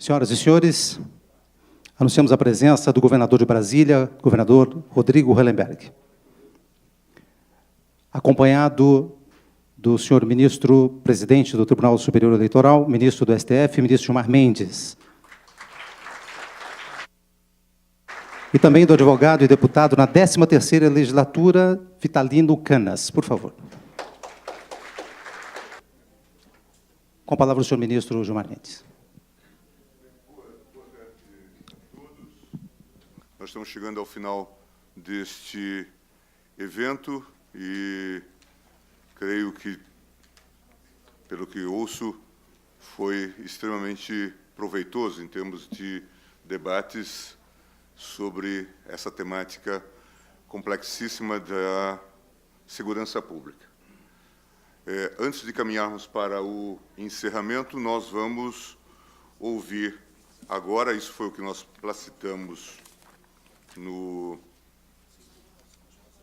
Senhoras e senhores, anunciamos a presença do governador de Brasília, governador Rodrigo Hollenberg, acompanhado do senhor ministro-presidente do Tribunal Superior Eleitoral, ministro do STF, ministro Gilmar Mendes, e também do advogado e deputado na 13ª legislatura, Vitalino Canas. Por favor. Com a palavra o senhor ministro Gilmar Mendes. Nós estamos chegando ao final deste evento e creio que, pelo que ouço, foi extremamente proveitoso em termos de debates sobre essa temática complexíssima da segurança pública. Antes de caminharmos para o encerramento, nós vamos ouvir agora, isso foi o que nós placitamos no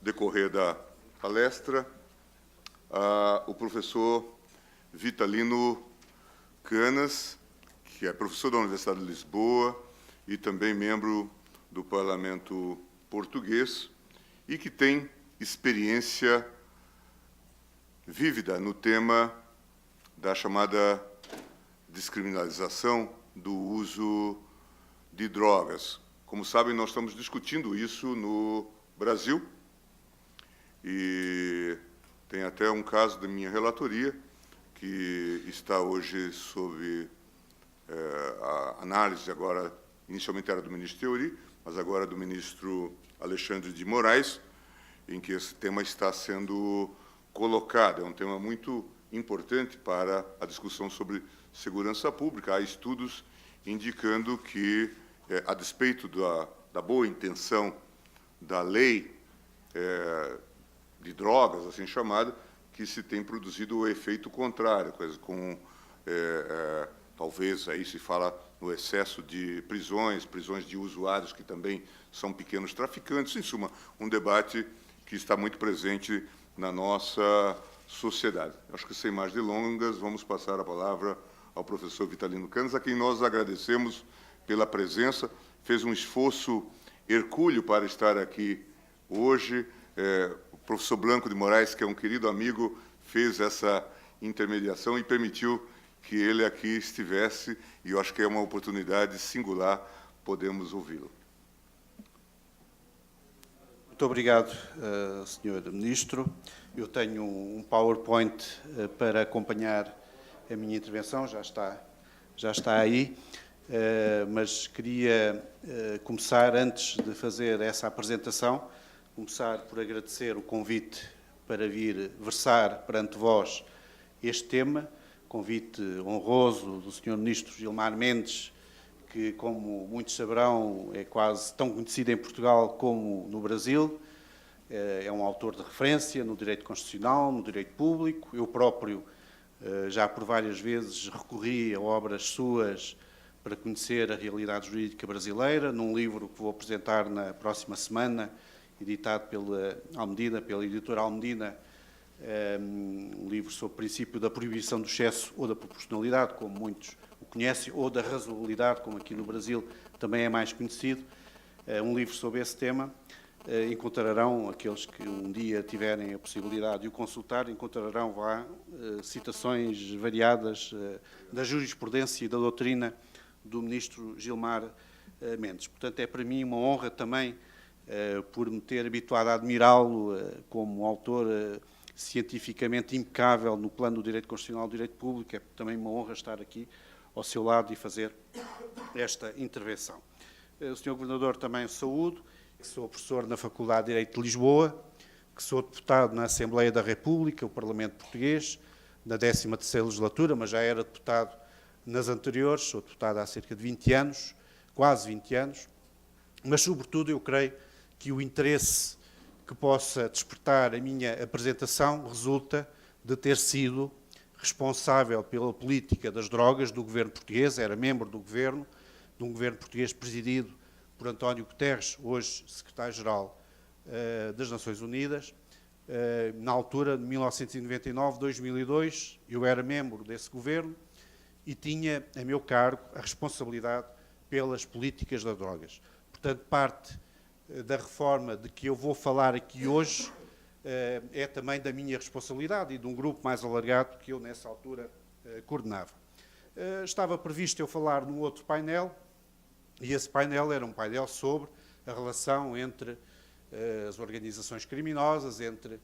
decorrer da palestra, o professor Vitalino Canas, que é professor da Universidade de Lisboa e também membro do Parlamento Português e que tem experiência vívida no tema da chamada descriminalização do uso de drogas. Como sabem, nós estamos discutindo isso no Brasil e tem até um caso da minha relatoria que está hoje sob a análise, agora, inicialmente era do ministro Teori, mas agora do ministro Alexandre de Moraes, em que esse tema está sendo colocado. É um tema muito importante para a discussão sobre segurança pública. Há estudos indicando que, a despeito da boa intenção da lei de drogas, assim chamada, que se tem produzido o efeito contrário, com talvez aí se fala no excesso de prisões de usuários que também são pequenos traficantes, em suma, um debate que está muito presente na nossa sociedade. Acho que, sem mais delongas, vamos passar a palavra ao professor Vitalino Canas, a quem nós agradecemos pela presença, fez um esforço hercúleo para estar aqui hoje. O professor Blanco de Moraes, que é um querido amigo, fez essa intermediação e permitiu que ele aqui estivesse, e eu acho que é uma oportunidade singular podemos ouvi-lo. Muito obrigado, Sr. Ministro. Eu tenho um PowerPoint para acompanhar a minha intervenção, já está aí, mas queria começar, antes de fazer essa apresentação, começar por agradecer o convite para vir versar perante vós este tema, convite honroso do Sr. Ministro Gilmar Mendes, que, como muitos saberão, é quase tão conhecido em Portugal como no Brasil. É um autor de referência no direito constitucional, no direito público. Eu próprio já por várias vezes recorri a obras suas para conhecer a realidade jurídica brasileira, num livro que vou apresentar na próxima semana, editado pela editora Almedina, um livro sobre o princípio da proibição do excesso ou da proporcionalidade, como muitos o conhecem, ou da razoabilidade, como aqui no Brasil também é mais conhecido, um livro sobre esse tema. Encontrarão, aqueles que um dia tiverem a possibilidade de o consultar, encontrarão lá citações variadas da jurisprudência e da doutrina do ministro Gilmar Mendes. Portanto, é para mim uma honra também, por me ter habituado a admirá-lo como autor cientificamente impecável no plano do direito constitucional e do direito público. É também uma honra estar aqui ao seu lado e fazer esta intervenção. O Sr. Governador também saúdo, que sou professor na Faculdade de Direito de Lisboa, que sou deputado na Assembleia da República, o Parlamento Português, na 13ª legislatura, mas já era deputado nas anteriores, sou deputado há cerca de 20 anos, quase 20 anos, mas, sobretudo, eu creio que o interesse que possa despertar a minha apresentação resulta de ter sido responsável pela política das drogas do governo português, era membro do governo, de um governo português presidido por António Guterres, hoje secretário-geral das Nações Unidas. Na altura de 1999, 2002, eu era membro desse governo e tinha a meu cargo a responsabilidade pelas políticas das drogas. Portanto, parte da reforma de que eu vou falar aqui hoje é também da minha responsabilidade e de um grupo mais alargado que eu, nessa altura, coordenava. Estava previsto eu falar num outro painel, e esse painel era um painel sobre a relação entre as organizações criminosas, entre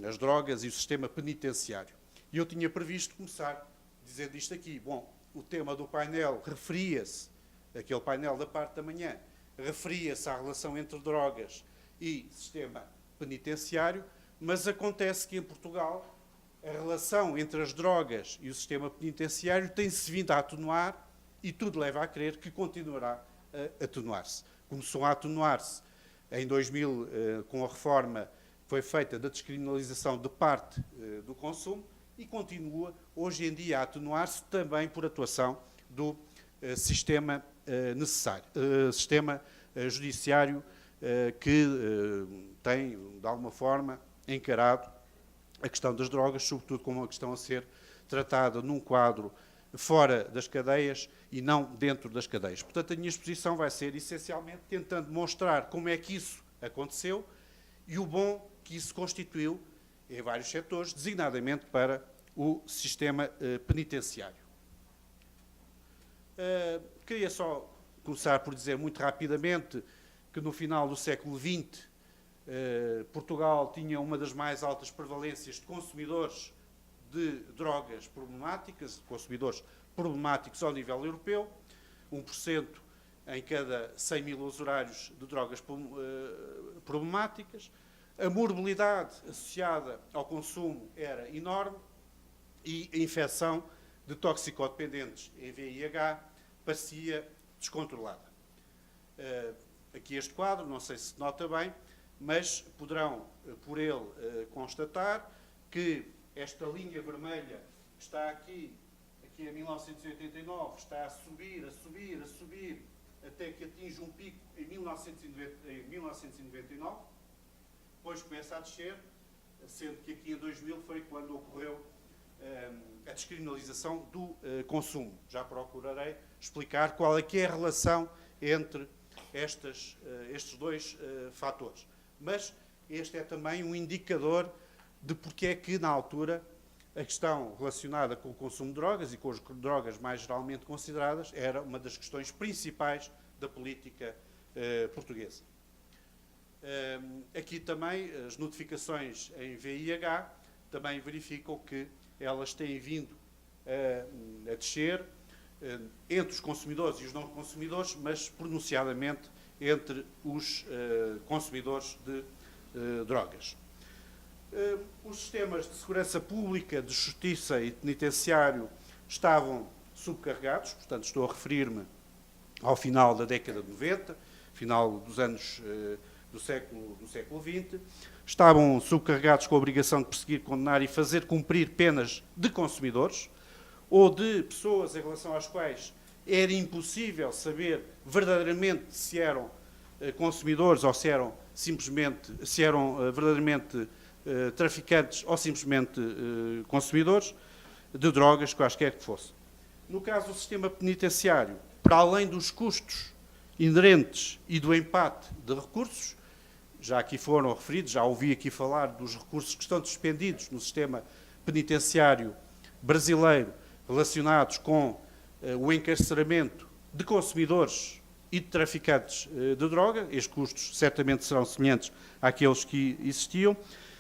as drogas e o sistema penitenciário. E eu tinha previsto começar dizendo isto aqui. Bom, o tema do painel referia-se, aquele painel da parte da manhã, referia-se à relação entre drogas e sistema penitenciário, mas acontece que em Portugal a relação entre as drogas e o sistema penitenciário tem-se vindo a atenuar e tudo leva a crer que continuará a atenuar-se. Começou a atenuar-se em 2000 com a reforma que foi feita da descriminalização de parte do consumo e continua hoje em dia a atenuar-se também por atuação do sistema necessário, sistema judiciário que tem, de alguma forma, encarado a questão das drogas, sobretudo como uma questão a ser tratada num quadro fora das cadeias e não dentro das cadeias. Portanto, a minha exposição vai ser, essencialmente, tentando mostrar como é que isso aconteceu e o bom que isso constituiu em vários setores, designadamente para o sistema penitenciário. Queria só começar por dizer muito rapidamente que no final do século XX Portugal tinha uma das mais altas prevalências de consumidores de drogas problemáticas, de consumidores problemáticos ao nível europeu, 1% em cada 100 mil usuários de drogas problemáticas. A morbilidade associada ao consumo era enorme e a infecção de toxicodependentes em VIH parecia descontrolada. Aqui este quadro, não sei se nota bem, mas poderão por ele constatar que esta linha vermelha está aqui em 1989, está a subir, até que atinge um pico em 1999, depois começa a descer, sendo que aqui em 2000 foi quando ocorreu a descriminalização do consumo. Já procurarei explicar qual é que é a relação entre estes dois fatores. Mas este é também um indicador de porque é que, na altura, a questão relacionada com o consumo de drogas e com as drogas mais geralmente consideradas era uma das questões principais da política portuguesa. Aqui também as notificações em VIH também verificam que elas têm vindo a descer entre os consumidores e os não consumidores, mas pronunciadamente entre os consumidores de drogas. Os sistemas de segurança pública, de justiça e penitenciário estavam subcarregados, portanto estou a referir-me ao final da década de 90, final dos anos do século XX, estavam subcarregados com a obrigação de perseguir, condenar e fazer cumprir penas de consumidores ou de pessoas em relação às quais era impossível saber verdadeiramente se eram consumidores ou se eram verdadeiramente traficantes ou simplesmente consumidores de drogas, quaisquer que fossem. No caso do sistema penitenciário, para além dos custos inerentes e do empate de recursos, já aqui foram referidos, já ouvi aqui falar dos recursos que estão despendidos no sistema penitenciário brasileiro relacionados com o encarceramento de consumidores e de traficantes de droga. Estes custos certamente serão semelhantes àqueles que existiam.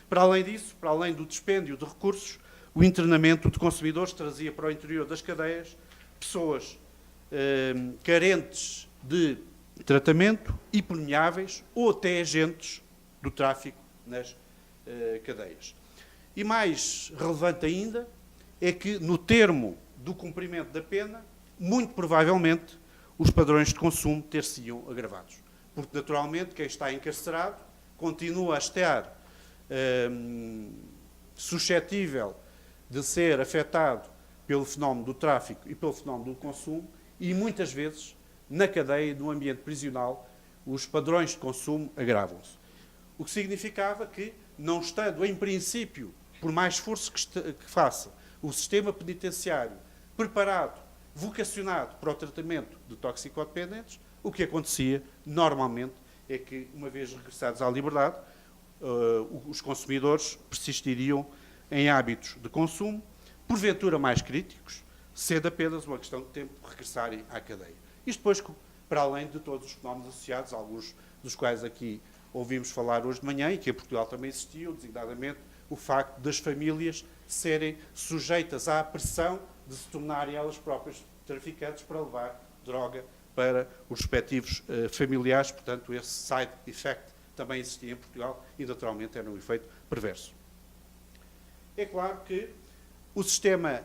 Para além disso, para além do dispêndio de recursos, o internamento de consumidores trazia para o interior das cadeias pessoas carentes de tratamento, hipermeáveis ou até agentes do tráfico nas cadeias. E mais relevante ainda é que, no termo do cumprimento da pena, muito provavelmente os padrões de consumo ter-se-iam agravados. Porque, naturalmente, quem está encarcerado continua a estar suscetível de ser afetado pelo fenómeno do tráfico e pelo fenómeno do consumo e, muitas vezes, na cadeia, no ambiente prisional, os padrões de consumo agravam-se. O que significava que, não estando, em princípio, por mais esforço que faça, o sistema penitenciário preparado, vocacionado para o tratamento de toxicodependentes, o que acontecia normalmente é que, uma vez regressados à liberdade, os consumidores persistiriam em hábitos de consumo, porventura mais críticos, sendo apenas uma questão de tempo de regressarem à cadeia. Isto depois, para além de todos os fenómenos associados, alguns dos quais aqui ouvimos falar hoje de manhã e que em Portugal também existiam, designadamente o facto das famílias serem sujeitas à pressão de se tornarem elas próprias traficantes para levar droga para os respectivos familiares. Portanto, esse side effect também existia em Portugal e, naturalmente, era um efeito perverso. É claro que o sistema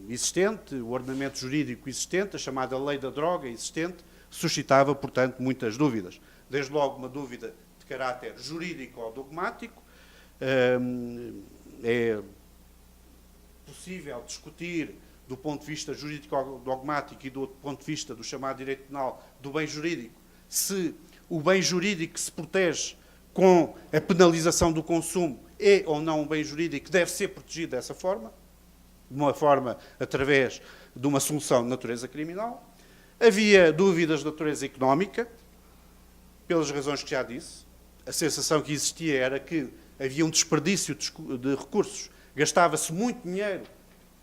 existente, o ordenamento jurídico existente, a chamada lei da droga existente, suscitava, portanto, muitas dúvidas. Desde logo, uma dúvida de caráter jurídico ou dogmático. É possível discutir, do ponto de vista jurídico-dogmático e do ponto de vista do chamado direito penal, do bem jurídico, se o bem jurídico que se protege com a penalização do consumo é ou não um bem jurídico que deve ser protegido dessa forma, de uma forma através de uma solução de natureza criminal. Havia dúvidas de natureza económica, pelas razões que já disse. A sensação que existia era que havia um desperdício de recursos, gastava-se muito dinheiro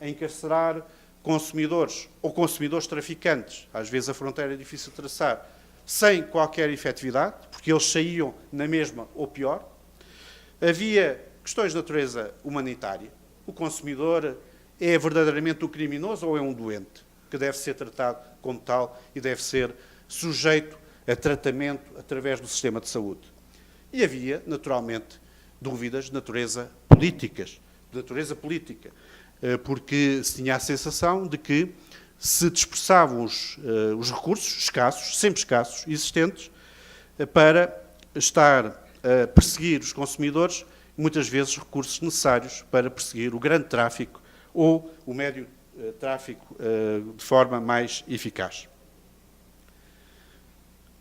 a encarcerar consumidores ou consumidores traficantes, às vezes a fronteira é difícil de traçar, sem qualquer efetividade, porque eles saíam na mesma ou pior. Havia questões de natureza humanitária. O consumidor é verdadeiramente um criminoso ou é um doente, que deve ser tratado como tal e deve ser sujeito a tratamento através do sistema de saúde. E havia, naturalmente, dúvidas de natureza política, porque se tinha a sensação de que se dispersavam os recursos escassos, sempre escassos, existentes, para estar a perseguir os consumidores, muitas vezes recursos necessários para perseguir o grande tráfico ou o médio tráfico de forma mais eficaz.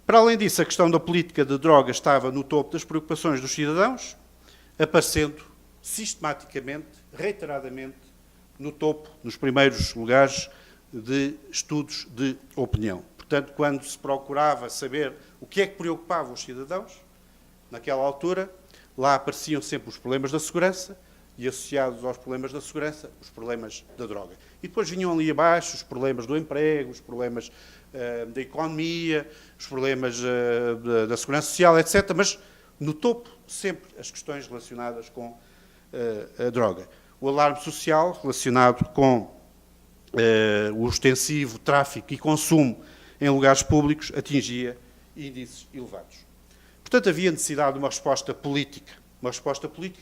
Para além disso, a questão da política de drogas estava no topo das preocupações dos cidadãos, aparecendo sistematicamente, reiteradamente, no topo, nos primeiros lugares de estudos de opinião. Portanto, quando se procurava saber o que é que preocupava os cidadãos, naquela altura, lá apareciam sempre os problemas da segurança e, associados aos problemas da segurança, os problemas da droga. E depois vinham ali abaixo os problemas do emprego, os problemas da economia, os problemas da segurança social, etc. Mas, no topo, sempre as questões relacionadas com a droga. O alarme social, relacionado com o extensivo tráfico e consumo em lugares públicos, atingia índices elevados. Portanto, havia necessidade de uma resposta política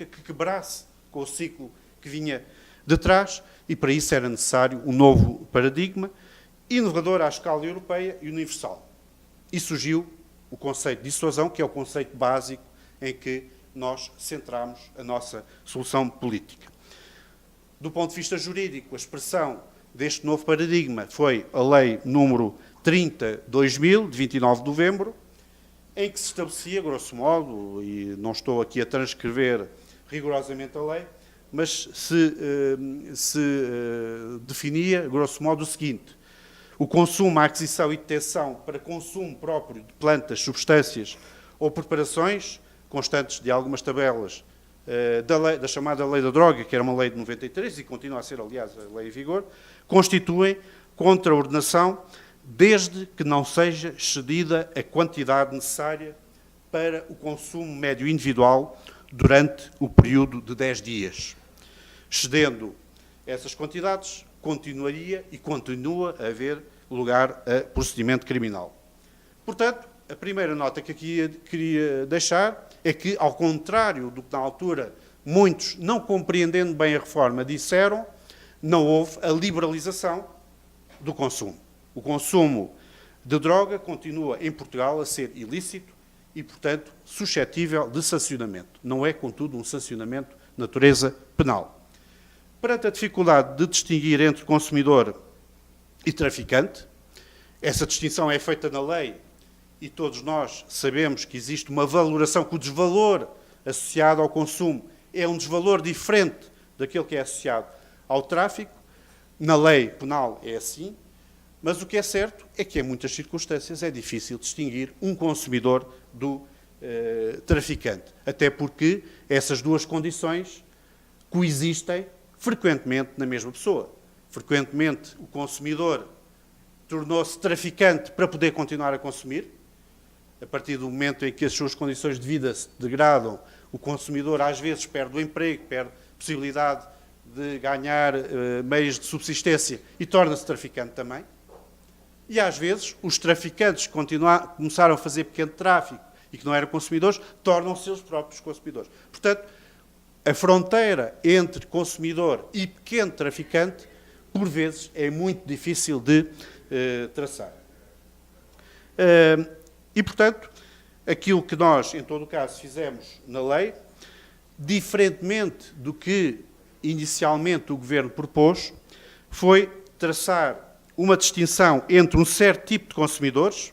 que quebrasse com o ciclo que vinha de trás, e para isso era necessário um novo paradigma, inovador à escala europeia e universal. E surgiu o conceito de dissuasão, que é o conceito básico em que nós centramos a nossa solução política. Do ponto de vista jurídico, a expressão deste novo paradigma foi a Lei número 30/2000, de 29 de novembro, em que se estabelecia, grosso modo, e não estou aqui a transcrever rigorosamente a lei, mas se definia, grosso modo, o seguinte: o consumo, a aquisição e detecção para consumo próprio de plantas, substâncias ou preparações, constantes de algumas tabelas da chamada Lei da Droga, que era uma lei de 93 e continua a ser, aliás, a lei em vigor, constituem contraordenação desde que não seja excedida a quantidade necessária para o consumo médio individual durante o período de 10 dias. Excedendo essas quantidades, continuaria e continua a haver lugar a procedimento criminal. Portanto, a primeira nota que aqui queria deixar é que, ao contrário do que na altura muitos, não compreendendo bem a reforma, disseram, não houve a liberalização do consumo. O consumo de droga continua em Portugal a ser ilícito e, portanto, suscetível de sancionamento. Não é, contudo, um sancionamento de natureza penal. Perante a dificuldade de distinguir entre consumidor e traficante, essa distinção é feita na lei e todos nós sabemos que existe uma valoração, que o desvalor associado ao consumo é um desvalor diferente daquele que é associado ao tráfico. Na lei penal é assim, mas o que é certo é que, em muitas circunstâncias, é difícil distinguir um consumidor do traficante, até porque essas duas condições coexistem frequentemente na mesma pessoa. Frequentemente, o consumidor tornou-se traficante para poder continuar a consumir. A partir do momento em que as suas condições de vida se degradam, o consumidor às vezes perde o emprego, perde a possibilidade de ganhar meios de subsistência e torna-se traficante também. E às vezes os traficantes que começaram a fazer pequeno tráfico e que não eram consumidores, tornam-se eles próprios consumidores. Portanto, a fronteira entre consumidor e pequeno traficante, por vezes, é muito difícil de traçar. E, portanto, aquilo que nós, em todo o caso, fizemos na lei, diferentemente do que inicialmente o Governo propôs, foi traçar uma distinção entre um certo tipo de consumidores,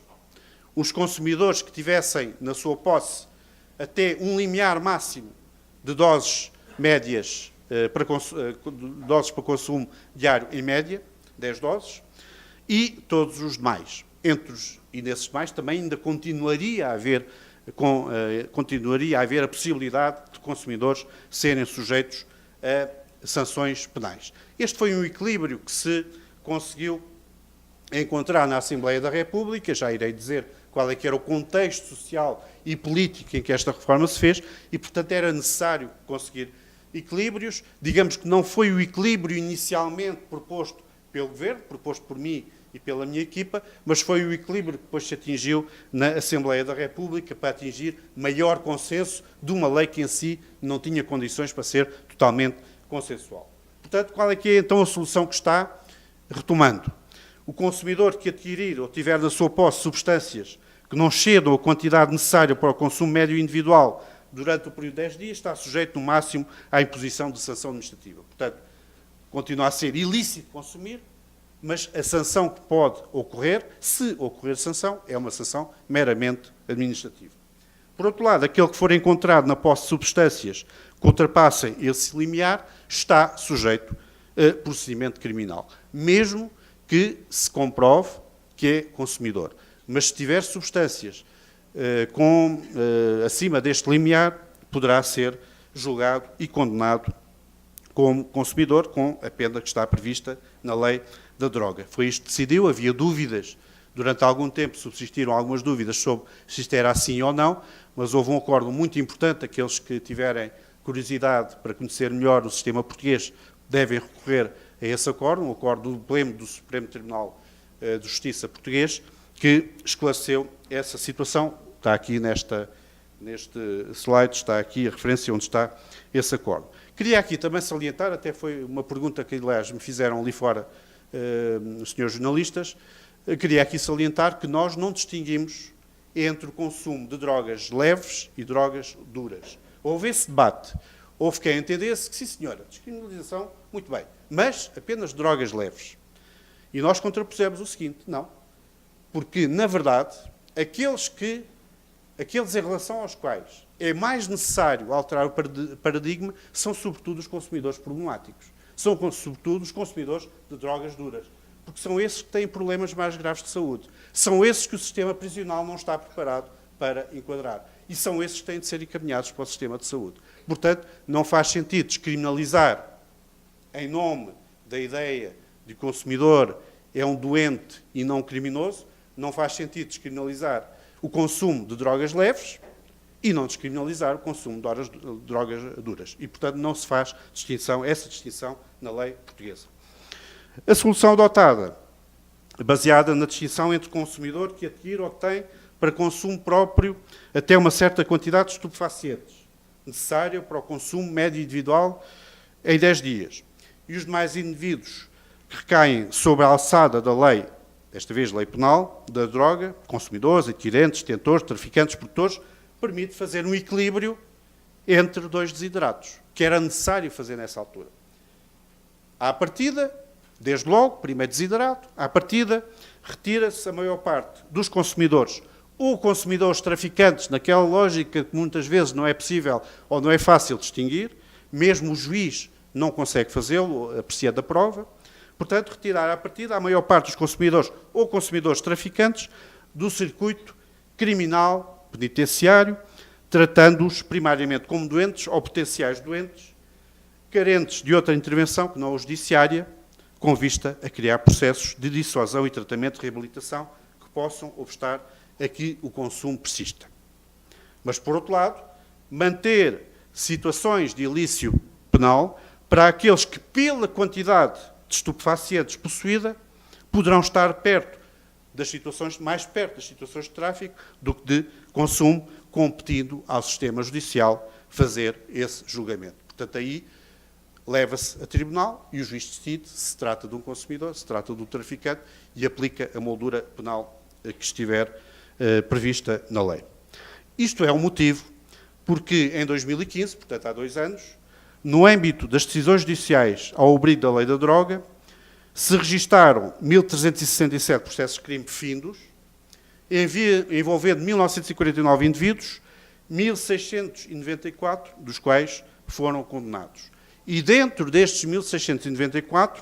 os consumidores que tivessem na sua posse até um limiar máximo de doses médias, doses para consumo diário em média, 10 doses, e todos os demais. E nesses demais também ainda continuaria a haver a possibilidade de consumidores serem sujeitos a sanções penais. Este foi um equilíbrio que se conseguiu encontrar na Assembleia da República, já irei dizer qual é que era o contexto social e político em que esta reforma se fez, e, portanto, era necessário conseguir equilíbrios. Digamos que não foi o equilíbrio inicialmente proposto pelo Governo, proposto por mim e pela minha equipa, mas foi o equilíbrio que depois se atingiu na Assembleia da República para atingir maior consenso de uma lei que em si não tinha condições para ser totalmente consensual. Portanto, qual é que é então a solução que está? Retomando, o consumidor que adquirir ou tiver na sua posse substâncias que não excedam a quantidade necessária para o consumo médio individual durante o período de 10 dias está sujeito, no máximo, à imposição de sanção administrativa. Portanto, continua a ser ilícito consumir, mas a sanção que pode ocorrer, se ocorrer sanção, é uma sanção meramente administrativa. Por outro lado, aquele que for encontrado na posse de substâncias que ultrapassem esse limiar está sujeito a procedimento criminal, mesmo que se comprove que é consumidor. Mas se tiver substâncias acima deste limiar, poderá ser julgado e condenado como consumidor, com a pena que está prevista na lei da droga. Foi isto que decidiu, havia dúvidas, durante algum tempo subsistiram algumas dúvidas sobre se isto era assim ou não, mas houve um acordo muito importante, aqueles que tiverem curiosidade para conhecer melhor o sistema português devem recorrer a esse acordo, um acordo do Pleno do Supremo Tribunal de Justiça português, que esclareceu essa situação. Está aqui neste slide, está aqui a referência onde está esse acordo. Queria aqui também salientar, até foi uma pergunta que, aliás, me fizeram ali fora os senhores jornalistas, queria aqui salientar que nós não distinguimos entre o consumo de drogas leves e drogas duras. Houve esse debate. Houve quem entendesse que, sim senhora, descriminalização, muito bem, mas apenas drogas leves. E nós contrapusemos o seguinte, não. Porque, na verdade, aqueles em relação aos quais é mais necessário alterar o paradigma são, sobretudo, os consumidores problemáticos. São, sobretudo, os consumidores de drogas duras. Porque são esses que têm problemas mais graves de saúde. São esses que o sistema prisional não está preparado para enquadrar. E são esses que têm de ser encaminhados para o sistema de saúde. Portanto, não faz sentido descriminalizar em nome da ideia de que o consumidor é um doente e não um criminoso. Não faz sentido descriminalizar o consumo de drogas leves e não descriminalizar o consumo de drogas duras. E, portanto, não se faz essa distinção na lei portuguesa. A solução adotada, baseada na distinção entre o consumidor que adquire ou que tem para consumo próprio até uma certa quantidade de estupefacientes, necessária para o consumo médio individual em 10 dias. E os demais indivíduos que recaem sob a alçada da lei, desta vez lei penal, da droga, consumidores, adquirentes, detentores, traficantes, produtores, permite fazer um equilíbrio entre dois desideratos, que era necessário fazer nessa altura. À partida, desde logo, primeiro desiderato, à partida, retira-se a maior parte dos consumidores, ou consumidores traficantes, naquela lógica que muitas vezes não é possível ou não é fácil distinguir, mesmo o juiz não consegue fazê-lo, apreciando a prova. Portanto, retirar à partida a maior parte dos consumidores ou consumidores traficantes do circuito criminal penitenciário, tratando-os primariamente como doentes ou potenciais doentes, carentes de outra intervenção que não a judiciária, com vista a criar processos de dissuasão e tratamento de reabilitação que possam obstar a que o consumo persista. Mas, por outro lado, manter situações de ilício penal para aqueles que, pela quantidade de estupefacientes possuída, poderão estar mais perto das situações de tráfico do que de consumo, competindo ao sistema judicial fazer esse julgamento. Portanto, aí leva-se a tribunal e o juiz decide se se trata de um consumidor, se trata de um traficante e aplica a moldura penal que estiver prevista na lei. Isto é um motivo porque em 2015, portanto há 2 anos, no âmbito das decisões judiciais ao abrigo da lei da droga, se registaram 1.367 processos de crime findos, envolvendo 1.949 indivíduos, 1.694 dos quais foram condenados. E dentro destes 1.694,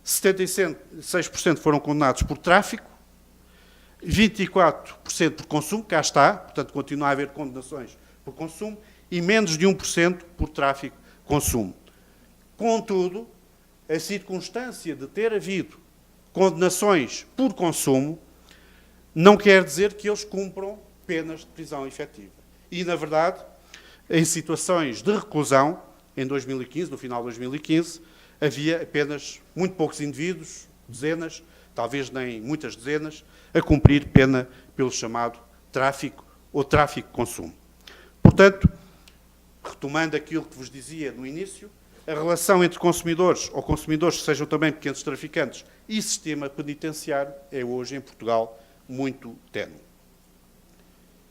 76% foram condenados por tráfico, 24% por consumo, cá está, portanto continua a haver condenações por consumo, e menos de 1% por tráfico-consumo. Contudo, a circunstância de ter havido condenações por consumo não quer dizer que eles cumpram penas de prisão efetiva. E, na verdade, em situações de reclusão, em 2015, no final de 2015, havia apenas muito poucos indivíduos, dezenas, talvez nem muitas dezenas, a cumprir pena pelo chamado tráfico ou tráfico-consumo. Portanto, retomando aquilo que vos dizia no início, a relação entre consumidores, ou consumidores que sejam também pequenos traficantes, e sistema penitenciário é hoje, em Portugal, muito ténue.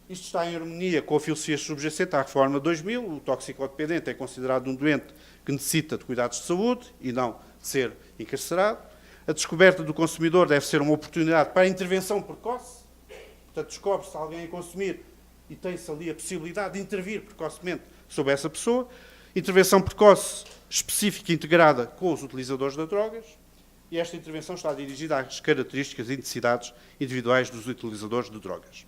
Isto está em harmonia com a filosofia subjacente à reforma de 2000. O toxicodependente é considerado um doente que necessita de cuidados de saúde e não de ser encarcerado. A descoberta do consumidor deve ser uma oportunidade para a intervenção precoce. Portanto, descobre-se alguém a consumir e tem-se ali a possibilidade de intervir precocemente sobre essa pessoa. Intervenção precoce específica e integrada com os utilizadores de drogas. E esta intervenção está dirigida às características e necessidades individuais dos utilizadores de drogas.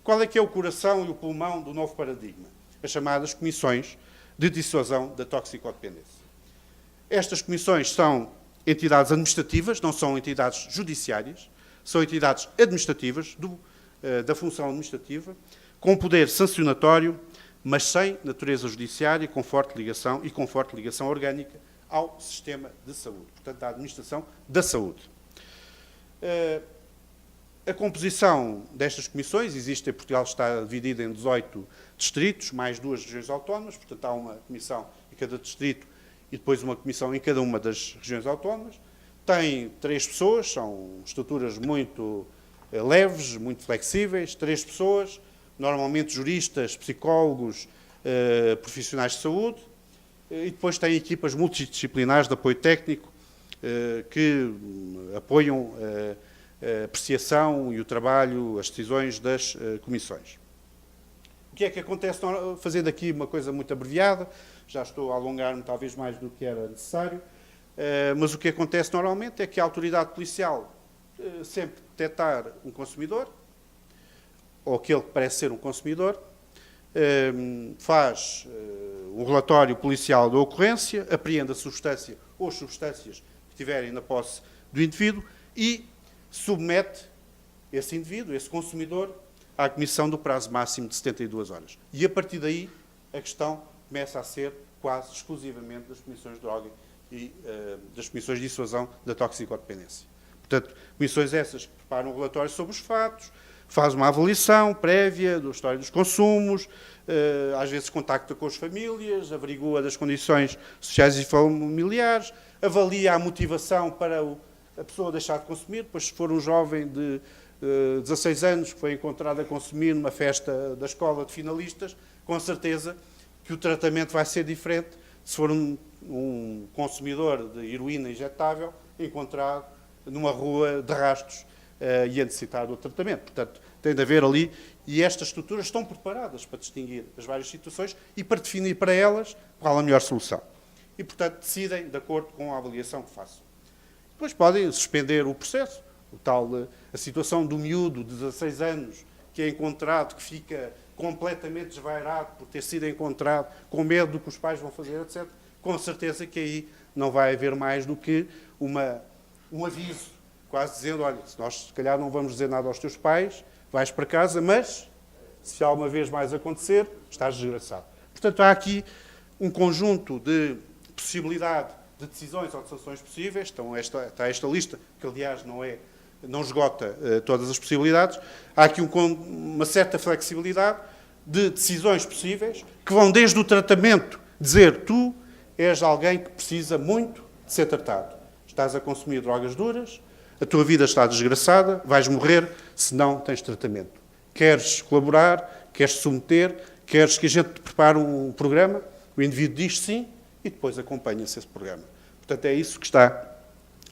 Qual é que é o coração e o pulmão do novo paradigma? As chamadas comissões de dissuasão da toxicodependência. Estas comissões são entidades administrativas, não são entidades judiciárias, são entidades administrativas, da função administrativa, com poder sancionatório, mas sem natureza judiciária, com forte ligação orgânica ao sistema de saúde, portanto, à administração da saúde. A composição destas comissões, existe em Portugal, está dividida em 18 distritos, mais 2 regiões autónomas, portanto, há uma comissão em cada distrito e depois uma comissão em cada uma das regiões autónomas. Tem 3 pessoas, são estruturas muito leves, muito flexíveis, 3 pessoas, normalmente juristas, psicólogos, profissionais de saúde, e depois tem equipas multidisciplinares de apoio técnico que apoiam a apreciação e o trabalho, as decisões das comissões. O que é que acontece, fazendo aqui uma coisa muito abreviada, já estou a alongar-me talvez mais do que era necessário, mas o que acontece normalmente é que a autoridade policial, sempre que detectar um consumidor, ou aquele que parece ser um consumidor, faz um relatório policial da ocorrência, apreende a substância ou as substâncias que estiverem na posse do indivíduo e submete esse indivíduo, esse consumidor, à comissão do prazo máximo de 72 horas. E a partir daí a questão começa a ser quase exclusivamente das comissões de droga e das comissões de dissuasão da toxicodependência. Portanto, comissões essas que preparam um relatório sobre os fatos, faz uma avaliação prévia da história dos consumos, às vezes contacta com as famílias, averigua das condições sociais e familiares, avalia a motivação para a pessoa deixar de consumir. Depois, se for um jovem de 16 anos que foi encontrado a consumir numa festa da escola de finalistas, com certeza que o tratamento vai ser diferente se for um consumidor de heroína injetável encontrado numa rua de rastros e a necessitar do tratamento. Portanto, tem de haver ali, e estas estruturas estão preparadas para distinguir as várias situações e para definir para elas qual a melhor solução. e, portanto, decidem de acordo com a avaliação que façam. Depois podem suspender o processo, a situação do miúdo de 16 anos que é encontrado, que fica completamente desvairado por ter sido encontrado, com medo do que os pais vão fazer, etc. Com certeza que aí não vai haver mais do que um aviso, quase dizendo, olha, nós se calhar não vamos dizer nada aos teus pais, vais para casa, mas se alguma vez mais acontecer, estás desgraçado. Portanto, há aqui um conjunto de possibilidade de decisões ou de sanções possíveis. Então, está esta lista, que aliás não esgota todas as possibilidades. Há aqui uma certa flexibilidade de decisões possíveis, que vão desde o tratamento, dizer, tu és alguém que precisa muito de ser tratado. Estás a consumir drogas duras, a tua vida está desgraçada, vais morrer se não tens tratamento. Queres colaborar, queres submeter, queres que a gente te prepare um programa, o indivíduo diz sim e depois acompanha-se esse programa. Portanto, é isso que está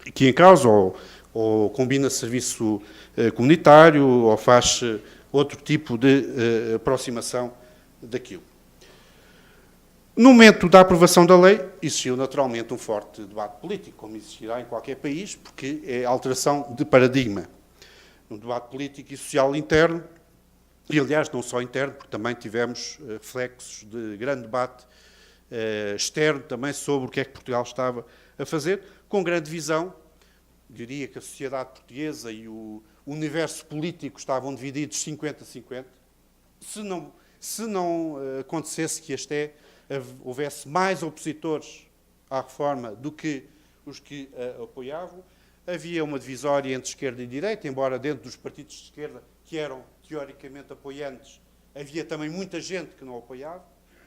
aqui em causa, ou combina serviço comunitário, ou faz outro tipo de aproximação daquilo. No momento da aprovação da lei, existiu naturalmente um forte debate político, como existirá em qualquer país, porque é alteração de paradigma. Um debate político e social interno, e aliás não só interno, porque também tivemos reflexos de grande debate externo também sobre o que é que Portugal estava a fazer, com grande visão. Diria que a sociedade portuguesa e o universo político estavam divididos 50-50. Se não acontecesse que houvesse mais opositores à reforma do que os que a apoiavam, havia uma divisória entre esquerda e direita, embora dentro dos partidos de esquerda, que eram teoricamente apoiantes, havia também muita gente que não apoiava,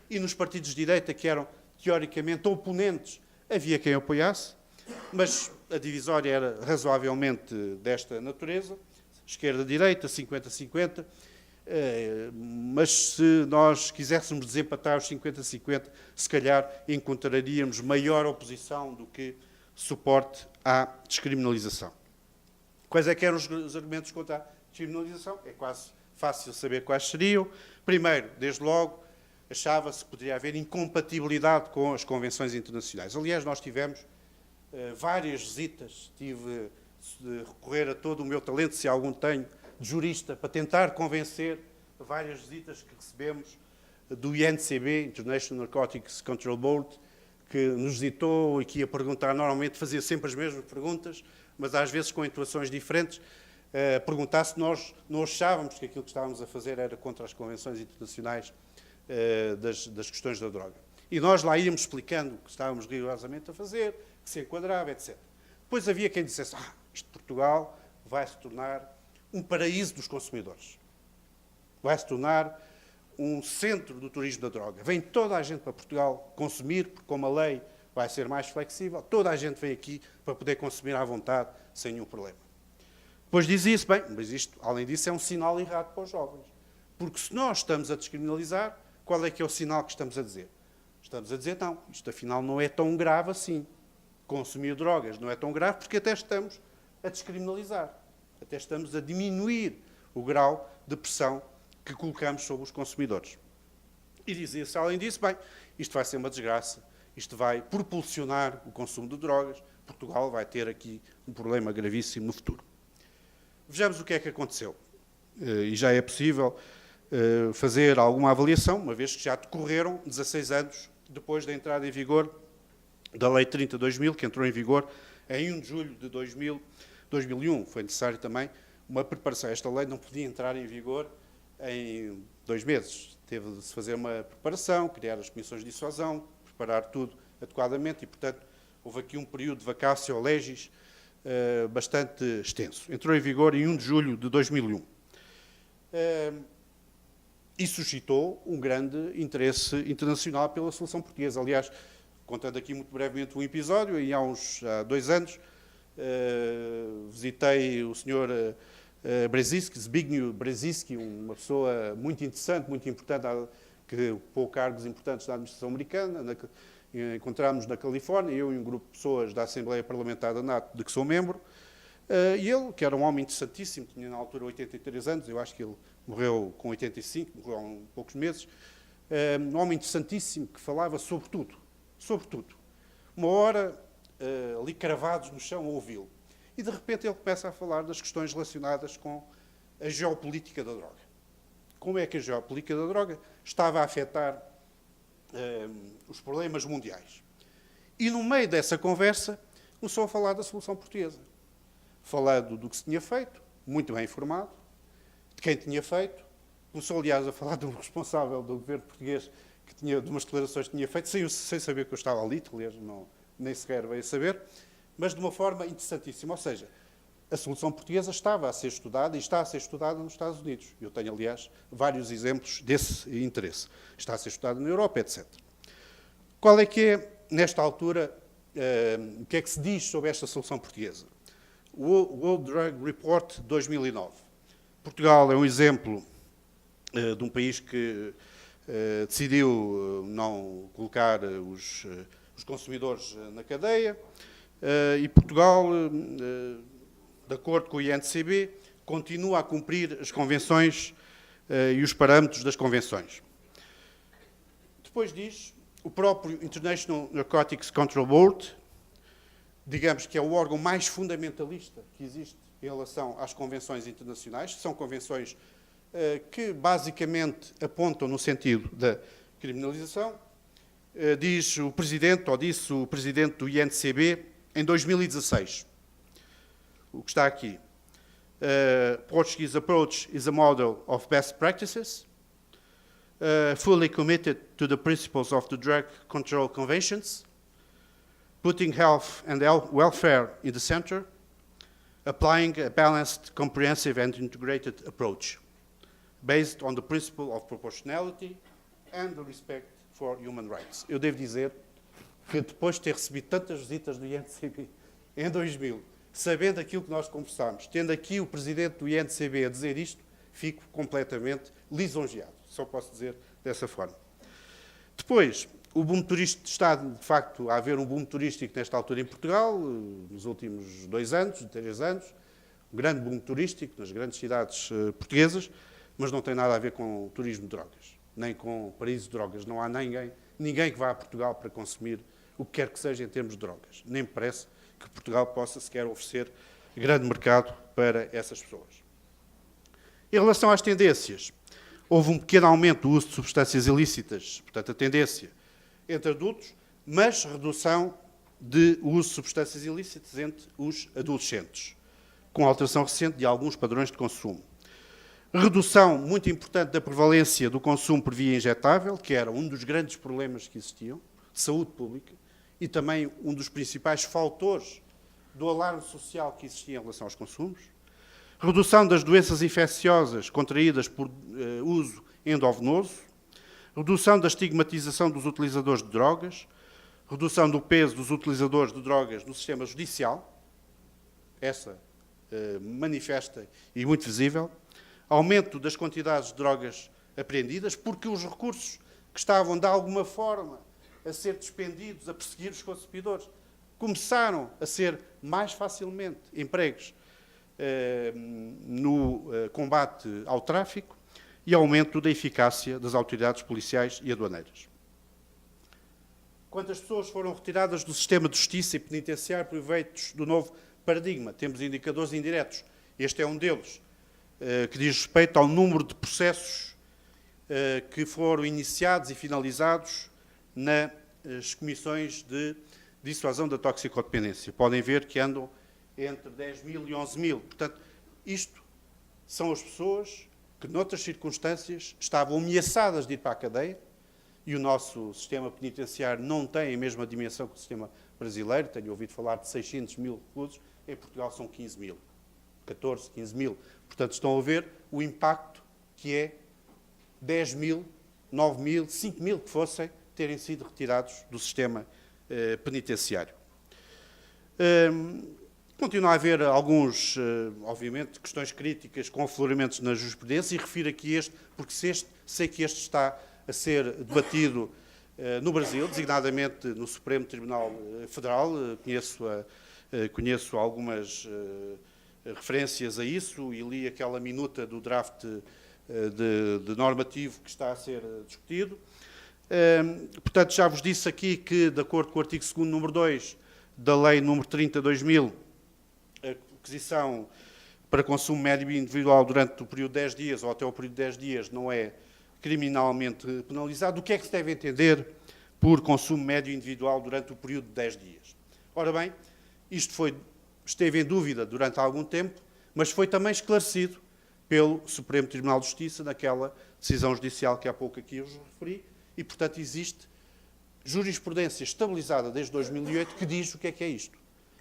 e nos partidos de direita, que eram teoricamente oponentes, havia quem apoiasse, mas a divisória era razoavelmente desta natureza, esquerda-direita, 50-50, mas se nós quiséssemos desempatar os 50-50, se calhar encontraríamos maior oposição do que suporte à descriminalização. Quais é que eram os argumentos contra a descriminalização? É quase fácil saber quais seriam. Primeiro, desde logo, achava-se que poderia haver incompatibilidade com as convenções internacionais. Aliás, nós tivemos várias visitas, tive de recorrer a todo o meu talento, se algum tenho, de jurista, para tentar convencer várias visitas que recebemos do INCB, International Narcotics Control Board, que nos visitou e que ia perguntar, normalmente fazia sempre as mesmas perguntas, mas às vezes com intuações diferentes, perguntar se nós não achávamos que aquilo que estávamos a fazer era contra as convenções internacionais das questões da droga. E nós lá íamos explicando o que estávamos rigorosamente a fazer, que se enquadrava, etc. Depois havia quem dissesse, isto Portugal vai se tornar um paraíso dos consumidores. Vai se tornar um centro do turismo da droga. Vem toda a gente para Portugal consumir, porque como a lei vai ser mais flexível, toda a gente vem aqui para poder consumir à vontade, sem nenhum problema. Depois dizia-se, bem, mas isto, além disso, é um sinal errado para os jovens. Porque se nós estamos a descriminalizar, qual é que é o sinal que estamos a dizer? Estamos a dizer, não, isto afinal não é tão grave assim. Consumir drogas não é tão grave, porque até estamos a descriminalizar. Até estamos a diminuir o grau de pressão que colocamos sobre os consumidores. E dizia-se, além disso, bem, isto vai ser uma desgraça, isto vai propulsionar o consumo de drogas, Portugal vai ter aqui um problema gravíssimo no futuro. Vejamos o que é que aconteceu. E já é possível fazer alguma avaliação, uma vez que já decorreram 16 anos depois da entrada em vigor da Lei 30/2000, que entrou em vigor em 1 de julho de 2001. Foi necessário também uma preparação. Esta lei não podia entrar em vigor em 2 meses. Teve de se fazer uma preparação, criar as comissões de dissuasão, preparar tudo adequadamente e, portanto, houve aqui um período de vacatio legis bastante extenso. Entrou em vigor em 1 de julho de 2001. E suscitou um grande interesse internacional pela solução portuguesa. Aliás, contando aqui muito brevemente um episódio, há 2 anos, visitei o Sr. Brzezinski, Zbigniew Brzezinski, uma pessoa muito interessante, muito importante, que ocupou cargos importantes na administração americana. Encontramos na Califórnia, eu e um grupo de pessoas da Assembleia Parlamentar da NATO, de que sou membro, e ele, que era um homem interessantíssimo, tinha na altura 83 anos, eu acho que ele morreu com 85, morreu há poucos meses, um homem interessantíssimo que falava sobre tudo, uma hora ali cravados no chão a ouvi-lo. E, de repente, ele começa a falar das questões relacionadas com a geopolítica da droga. Como é que a geopolítica da droga estava a afetar os problemas mundiais. E, no meio dessa conversa, começou a falar da solução portuguesa. Falando do que se tinha feito, muito bem informado, de quem tinha feito. Começou, aliás, a falar do responsável do governo português, que tinha, de umas declarações que tinha feito, sem saber que eu estava ali, aliás, nem sequer veio a saber, mas de uma forma interessantíssima. Ou seja, a solução portuguesa estava a ser estudada e está a ser estudada nos Estados Unidos. Eu tenho, aliás, vários exemplos desse interesse. Está a ser estudada na Europa, etc. Qual é que é, nesta altura, o que é que se diz sobre esta solução portuguesa? O World Drug Report 2009. Portugal é um exemplo de um país que decidiu não colocar os consumidores na cadeia e Portugal, de acordo com o INCB, continua a cumprir as convenções e os parâmetros das convenções. Depois diz, o próprio International Narcotics Control Board, digamos que é o órgão mais fundamentalista que existe em relação às convenções internacionais, são convenções que basicamente apontam no sentido da criminalização, diz o Presidente, ou disse o Presidente do INCB, em 2016, o que está aqui. Portuguese approach is a model of best practices, fully committed to the principles of the Drug Control Conventions, putting health and welfare in the center, applying a balanced, comprehensive and integrated approach, based on the principle of proportionality and the respect for human rights. Eu devo dizer que depois de ter recebido tantas visitas do INCB em 2000, sabendo aquilo que nós conversámos, tendo aqui o Presidente do INCB a dizer isto, fico completamente lisonjeado. Só posso dizer dessa forma. Depois, o boom turístico está, de facto, a haver um boom turístico nesta altura em Portugal, nos últimos 2 anos, 3 anos, um grande boom turístico nas grandes cidades portuguesas, mas não tem nada a ver com turismo de drogas, nem com paraíso de drogas. Não há ninguém que vá a Portugal para consumir o que quer que seja em termos de drogas. Nem me parece que Portugal possa sequer oferecer grande mercado para essas pessoas. Em relação às tendências, houve um pequeno aumento do uso de substâncias ilícitas, portanto, a tendência entre adultos, mas redução do uso de substâncias ilícitas entre os adolescentes, com alteração recente de alguns padrões de consumo. Redução muito importante da prevalência do consumo por via injetável, que era um dos grandes problemas que existiam, de saúde pública, e também um dos principais fatores do alarme social que existia em relação aos consumos. Redução das doenças infecciosas contraídas por uso endovenoso. Redução da estigmatização dos utilizadores de drogas. Redução do peso dos utilizadores de drogas no sistema judicial. Essa manifesta e muito visível. Aumento das quantidades de drogas apreendidas, porque os recursos que estavam, de alguma forma, a ser despendidos a perseguir os consumidores, começaram a ser mais facilmente empregos no combate ao tráfico e aumento da eficácia das autoridades policiais e aduaneiras. Quantas pessoas foram retiradas do sistema de justiça e penitenciário por efeitos do novo paradigma? Temos indicadores indiretos. Este é um deles, que diz respeito ao número de processos que foram iniciados e finalizados nas comissões de dissuasão da toxicodependência. Podem ver que andam entre 10 mil e 11 mil. Portanto, isto são as pessoas que, noutras circunstâncias, estavam ameaçadas de ir para a cadeia, e o nosso sistema penitenciário não tem a mesma dimensão que o sistema brasileiro. Tenho ouvido falar de 600 mil reclusos, em Portugal são 15 mil. 14, 15 mil. Portanto, estão a ver o impacto que é 10 mil, 9 mil, 5 mil que fossem terem sido retirados do sistema penitenciário. Continua a haver alguns, obviamente, questões críticas com afloramentos na jurisprudência, e refiro aqui este, porque sei que este está a ser debatido no Brasil, designadamente no Supremo Tribunal Federal. Conheço algumas referências a isso e li aquela minuta do draft de normativo que está a ser discutido. Portanto, já vos disse aqui que, de acordo com o artigo 2º, número 2, da Lei número 30/2000, a aquisição para consumo médio e individual durante o período de 10 dias ou até o período de 10 dias não é criminalmente penalizado. O que é que se deve entender por consumo médio individual durante o período de 10 dias? Ora bem, isto esteve em dúvida durante algum tempo, mas foi também esclarecido pelo Supremo Tribunal de Justiça naquela decisão judicial que há pouco aqui eu referi, e, portanto, existe jurisprudência estabilizada desde 2008 que diz o que é isto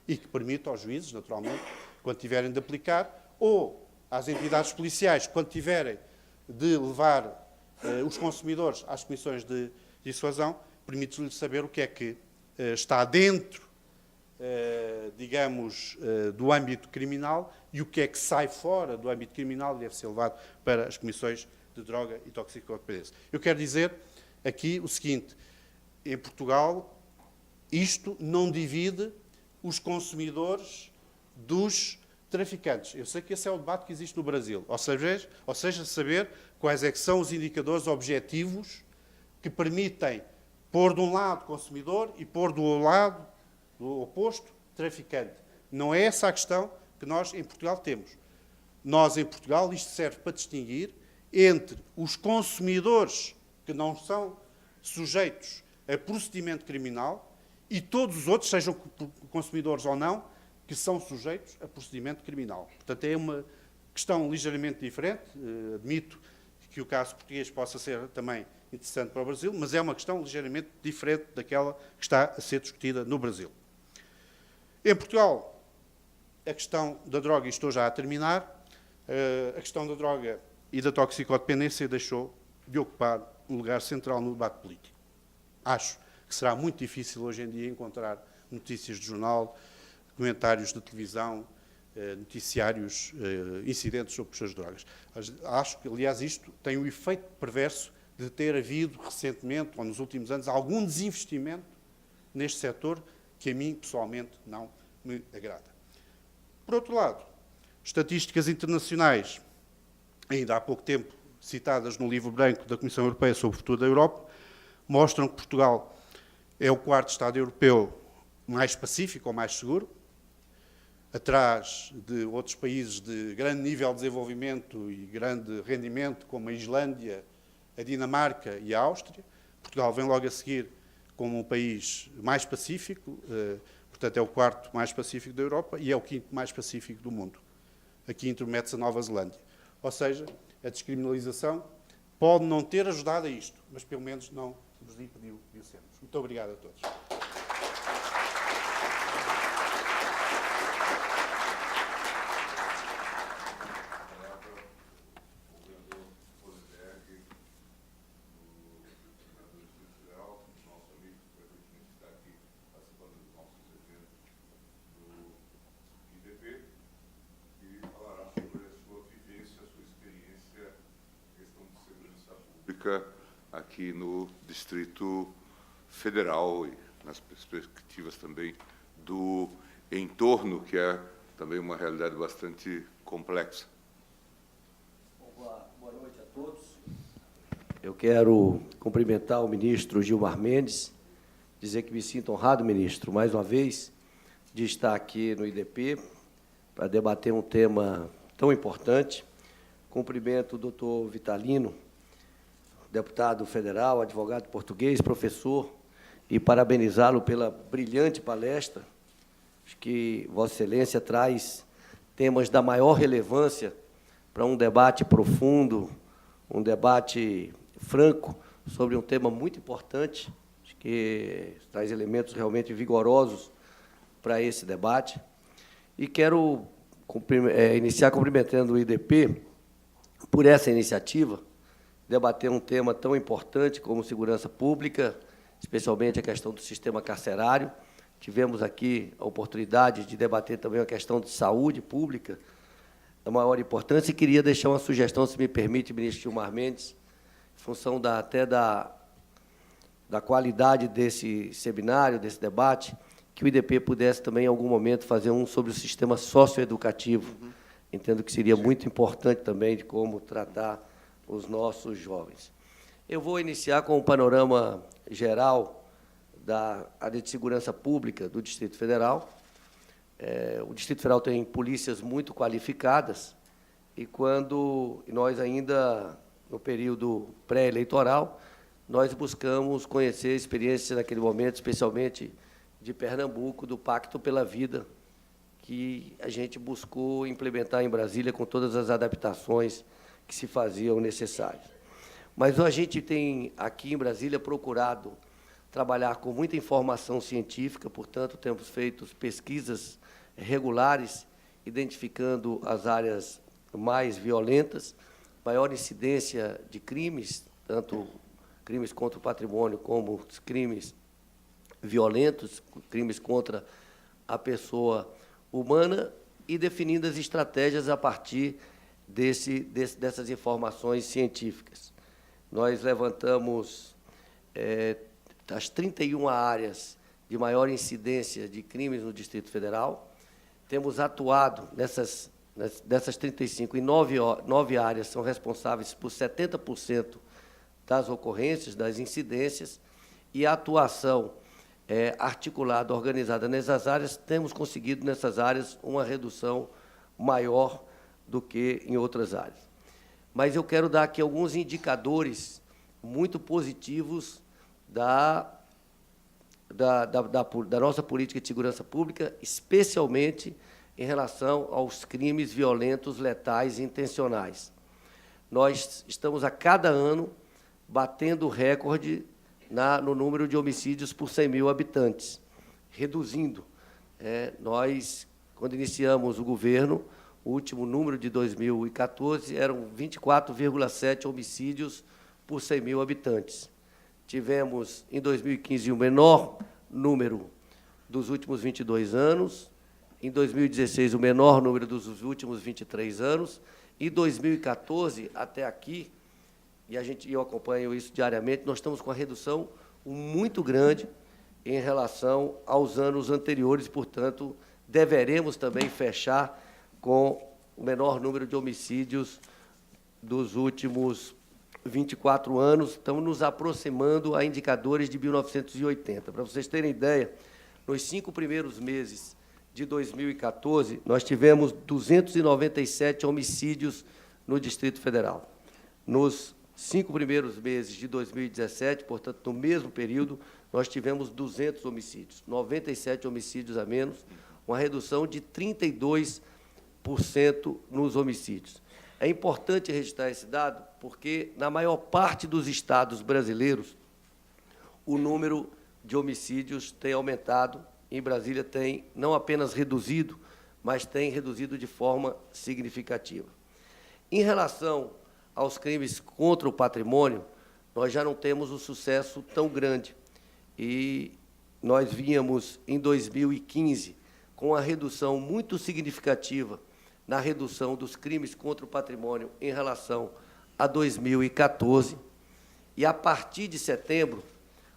e que permite aos juízes, naturalmente, quando tiverem de aplicar, ou às entidades policiais, quando tiverem de levar os consumidores às comissões de dissuasão, permite-lhes saber o que é que está dentro, digamos, do âmbito criminal e o que é que sai fora do âmbito criminal e deve ser levado para as comissões de droga e toxicodependência. Eu quero dizer aqui o seguinte: em Portugal, isto não divide os consumidores dos traficantes. Eu sei que esse é o debate que existe no Brasil, ou seja, saber quais é que são os indicadores objetivos que permitem pôr de um lado consumidor e pôr do lado, do oposto, traficante. Não é essa a questão que nós em Portugal temos. Nós, em Portugal, isto serve para distinguir entre os consumidores que não são sujeitos a procedimento criminal e todos os outros, sejam consumidores ou não, que são sujeitos a procedimento criminal. Portanto, é uma questão ligeiramente diferente. Admito que o caso português possa ser também interessante para o Brasil, mas é uma questão ligeiramente diferente daquela que está a ser discutida no Brasil. Em Portugal, a questão da droga, e estou já a terminar, a questão da droga e da toxicodependência deixou de ocupar um lugar central no debate político. Acho que será muito difícil hoje em dia encontrar notícias de jornal, comentários de televisão, noticiários, incidentes sobre questões de drogas. Acho que, aliás, isto tem o efeito perverso de ter havido recentemente, ou nos últimos anos, algum desinvestimento neste setor que a mim, pessoalmente, não me agrada. Por outro lado, estatísticas internacionais, ainda há pouco tempo citadas no livro branco da Comissão Europeia sobre o futuro da Europa, mostram que Portugal é o 4º Estado europeu mais pacífico ou mais seguro, atrás de outros países de grande nível de desenvolvimento e grande rendimento, como a Islândia, a Dinamarca e a Áustria. Portugal vem logo a seguir como um país mais pacífico, portanto é o 4º mais pacífico da Europa e é o 5º mais pacífico do mundo. Aqui intromete-se a Nova Zelândia. Ou seja, a descriminalização pode não ter ajudado a isto, mas pelo menos não vos impediu de o sermos. Muito obrigado a todos. Aqui no Distrito Federal e nas perspectivas também do entorno, que é também uma realidade bastante complexa. Boa noite a todos. Eu quero cumprimentar o ministro Gilmar Mendes, dizer que me sinto honrado, ministro, mais uma vez, de estar aqui no IDP para debater um tema tão importante. Cumprimento o doutor Vitalino, deputado federal, advogado português, professor, e parabenizá-lo pela brilhante palestra. Acho que Vossa Excelência traz temas da maior relevância para um debate profundo, um debate franco sobre um tema muito importante. Acho que traz elementos realmente vigorosos para esse debate. E quero iniciar cumprimentando o IDP por essa iniciativa, debater um tema tão importante como segurança pública, especialmente a questão do sistema carcerário. Tivemos aqui a oportunidade de debater também a questão de saúde pública, da maior importância, e queria deixar uma sugestão, se me permite, ministro Gilmar Mendes, em função até da qualidade desse seminário, desse debate, que o IDP pudesse também, em algum momento, fazer um sobre o sistema socioeducativo. Entendo que seria muito importante também de como tratar os nossos jovens. Eu vou iniciar com um panorama geral da área de segurança pública do Distrito Federal. O Distrito Federal tem polícias muito qualificadas, e quando nós ainda, no período pré-eleitoral, nós buscamos conhecer a experiência naquele momento, especialmente de Pernambuco, do Pacto pela Vida, que a gente buscou implementar em Brasília com todas as adaptações que se faziam necessárias. Mas a gente tem, aqui em Brasília, procurado trabalhar com muita informação científica, portanto, temos feito pesquisas regulares, identificando as áreas mais violentas, maior incidência de crimes, tanto crimes contra o patrimônio como os crimes violentos, crimes contra a pessoa humana, e definindo as estratégias a partir dessas informações científicas. Nós levantamos as 31 áreas de maior incidência de crimes no Distrito Federal. Temos atuado dessas 35, em 9 áreas são responsáveis por 70% das ocorrências, das incidências, e a atuação articulada, organizada nessas áreas, temos conseguido nessas áreas uma redução maior do que em outras áreas. Mas eu quero dar aqui alguns indicadores muito positivos da nossa política de segurança pública, especialmente em relação aos crimes violentos, letais e intencionais. Nós estamos, a cada ano, batendo recorde no número de homicídios por 100 mil habitantes, reduzindo. Nós, quando iniciamos o governo, o último número de 2014 eram 24,7 homicídios por 100 mil habitantes. Tivemos, em 2015, o menor número dos últimos 22 anos, em 2016, o menor número dos últimos 23 anos, e em 2014, até aqui, e eu acompanho isso diariamente, nós estamos com uma redução muito grande em relação aos anos anteriores, portanto, deveremos também fechar com o menor número de homicídios dos últimos 24 anos, estamos nos aproximando a indicadores de 1980. Para vocês terem ideia, nos 5 primeiros meses de 2014, nós tivemos 297 homicídios no Distrito Federal. Nos 5 primeiros meses de 2017, portanto, no mesmo período, nós tivemos 200 homicídios, 97 homicídios a menos, uma redução de 32% nos homicídios. É importante registrar esse dado porque, na maior parte dos estados brasileiros, o número de homicídios tem aumentado. Em Brasília tem não apenas reduzido, mas tem reduzido de forma significativa. Em relação aos crimes contra o patrimônio, nós já não temos um sucesso tão grande. E nós vínhamos, em 2015, com uma redução muito significativa na redução dos crimes contra o patrimônio em relação a 2014. E, a partir de setembro,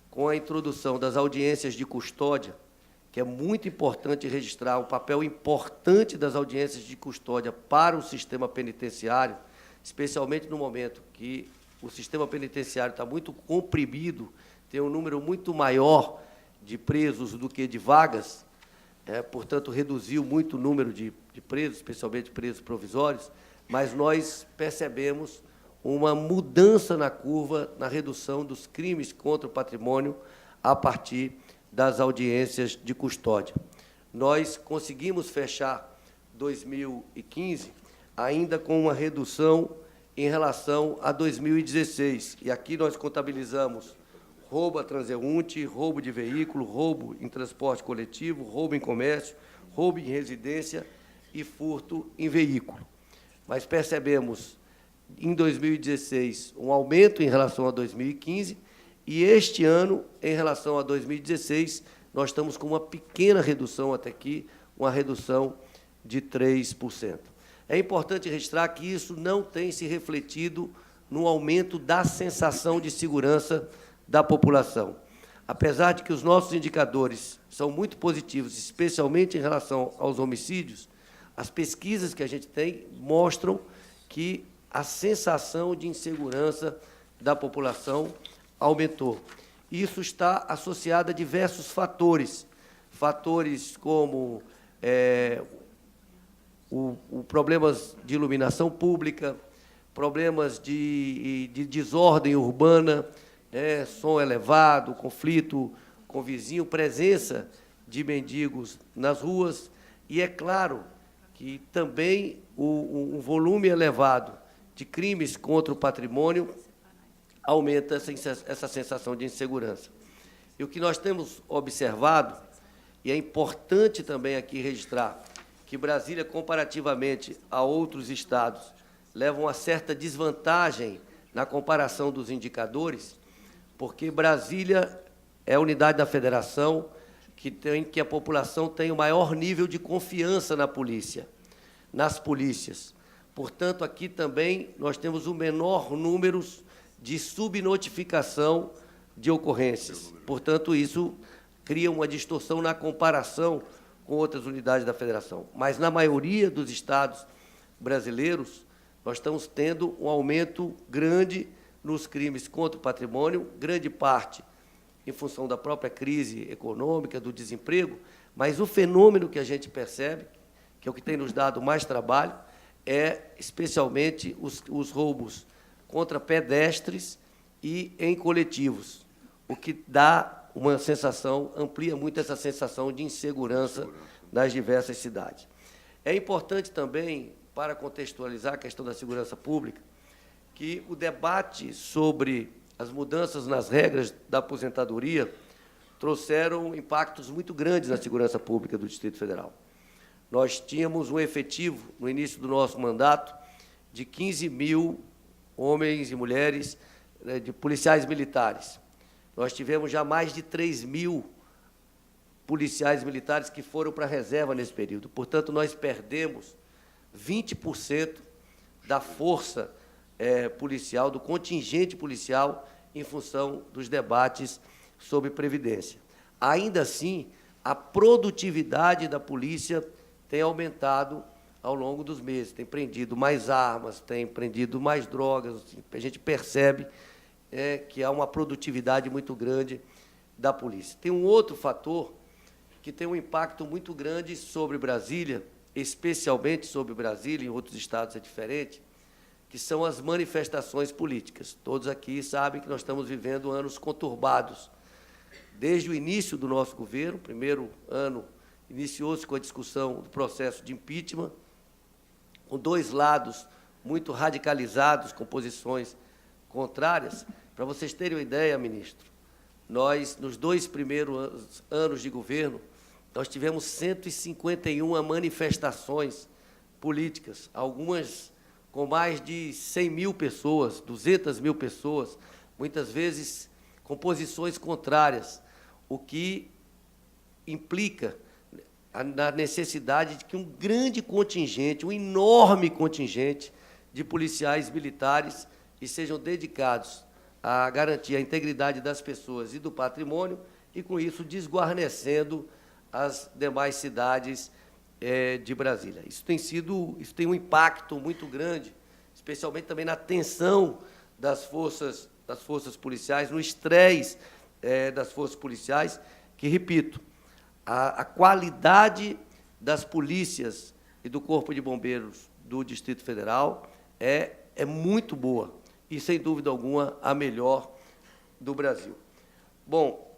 com a introdução das audiências de custódia, que é muito importante registrar o papel importante das audiências de custódia para o sistema penitenciário, especialmente no momento que o sistema penitenciário está muito comprimido, tem um número muito maior de presos do que de vagas, portanto, reduziu muito o número de presos, especialmente presos provisórios, mas nós percebemos uma mudança na curva, na redução dos crimes contra o patrimônio a partir das audiências de custódia. Nós conseguimos fechar 2015 ainda com uma redução em relação a 2016. E aqui nós contabilizamos roubo a transeunte, roubo de veículo, roubo em transporte coletivo, roubo em comércio, roubo em residência e furto em veículo. Mas percebemos, em 2016, um aumento em relação a 2015, e este ano, em relação a 2016, nós estamos com uma pequena redução até aqui, uma redução de 3%. É importante registrar que isso não tem se refletido no aumento da sensação de segurança da população. Apesar de que os nossos indicadores são muito positivos, especialmente em relação aos homicídios, as pesquisas que a gente tem mostram que a sensação de insegurança da população aumentou. Isso está associado a diversos fatores, como problemas de iluminação pública, problemas de desordem urbana, som elevado, conflito com vizinho, presença de mendigos nas ruas, e é claro que também um volume elevado de crimes contra o patrimônio aumenta essa sensação de insegurança. E o que nós temos observado, e é importante também aqui registrar, que Brasília, comparativamente a outros estados, leva uma certa desvantagem na comparação dos indicadores, porque Brasília é a unidade da federação que a população tem o maior nível de confiança na polícia, nas polícias. Portanto, aqui também nós temos o menor número de subnotificação de ocorrências. Portanto, isso cria uma distorção na comparação com outras unidades da federação. Mas, na maioria dos estados brasileiros, nós estamos tendo um aumento grande nos crimes contra o patrimônio, grande parte em função da própria crise econômica, do desemprego, mas o fenômeno que a gente percebe, que é o que tem nos dado mais trabalho, é especialmente os roubos contra pedestres e em coletivos, o que dá uma sensação, amplia muito essa sensação de insegurança nas diversas cidades. É importante também, para contextualizar a questão da segurança pública, que o debate sobre as mudanças nas regras da aposentadoria trouxeram impactos muito grandes na segurança pública do Distrito Federal. Nós tínhamos um efetivo, no início do nosso mandato, de 15 mil homens e mulheres, de policiais militares. Nós tivemos já mais de 3 mil policiais militares que foram para a reserva nesse período. Portanto, nós perdemos 20% da força policial, do contingente policial, em função dos debates sobre previdência. Ainda assim, a produtividade da polícia tem aumentado ao longo dos meses, tem prendido mais armas, tem prendido mais drogas, a gente percebe que há uma produtividade muito grande da polícia. Tem um outro fator que tem um impacto muito grande sobre Brasília, especialmente sobre Brasília, em outros estados é diferente, que são as manifestações políticas. Todos aqui sabem que nós estamos vivendo anos conturbados. Desde o início do nosso governo, primeiro ano, iniciou-se com a discussão do processo de impeachment, com dois lados muito radicalizados, com posições contrárias. Para vocês terem uma ideia, ministro, nós, nos 2 primeiros anos de governo, nós tivemos 151 manifestações políticas, algumas com mais de 100 mil pessoas, 200 mil pessoas, muitas vezes com posições contrárias, o que implica na necessidade de que um grande contingente, um enorme contingente de policiais militares sejam dedicados a garantir a integridade das pessoas e do patrimônio e, com isso, desguarnecendo as demais cidades de Brasília. Isso tem um impacto muito grande, especialmente também na tensão das forças policiais, no estresse das forças policiais, que, repito, a qualidade das polícias e do Corpo de Bombeiros do Distrito Federal é muito boa e, sem dúvida alguma, a melhor do Brasil. Bom,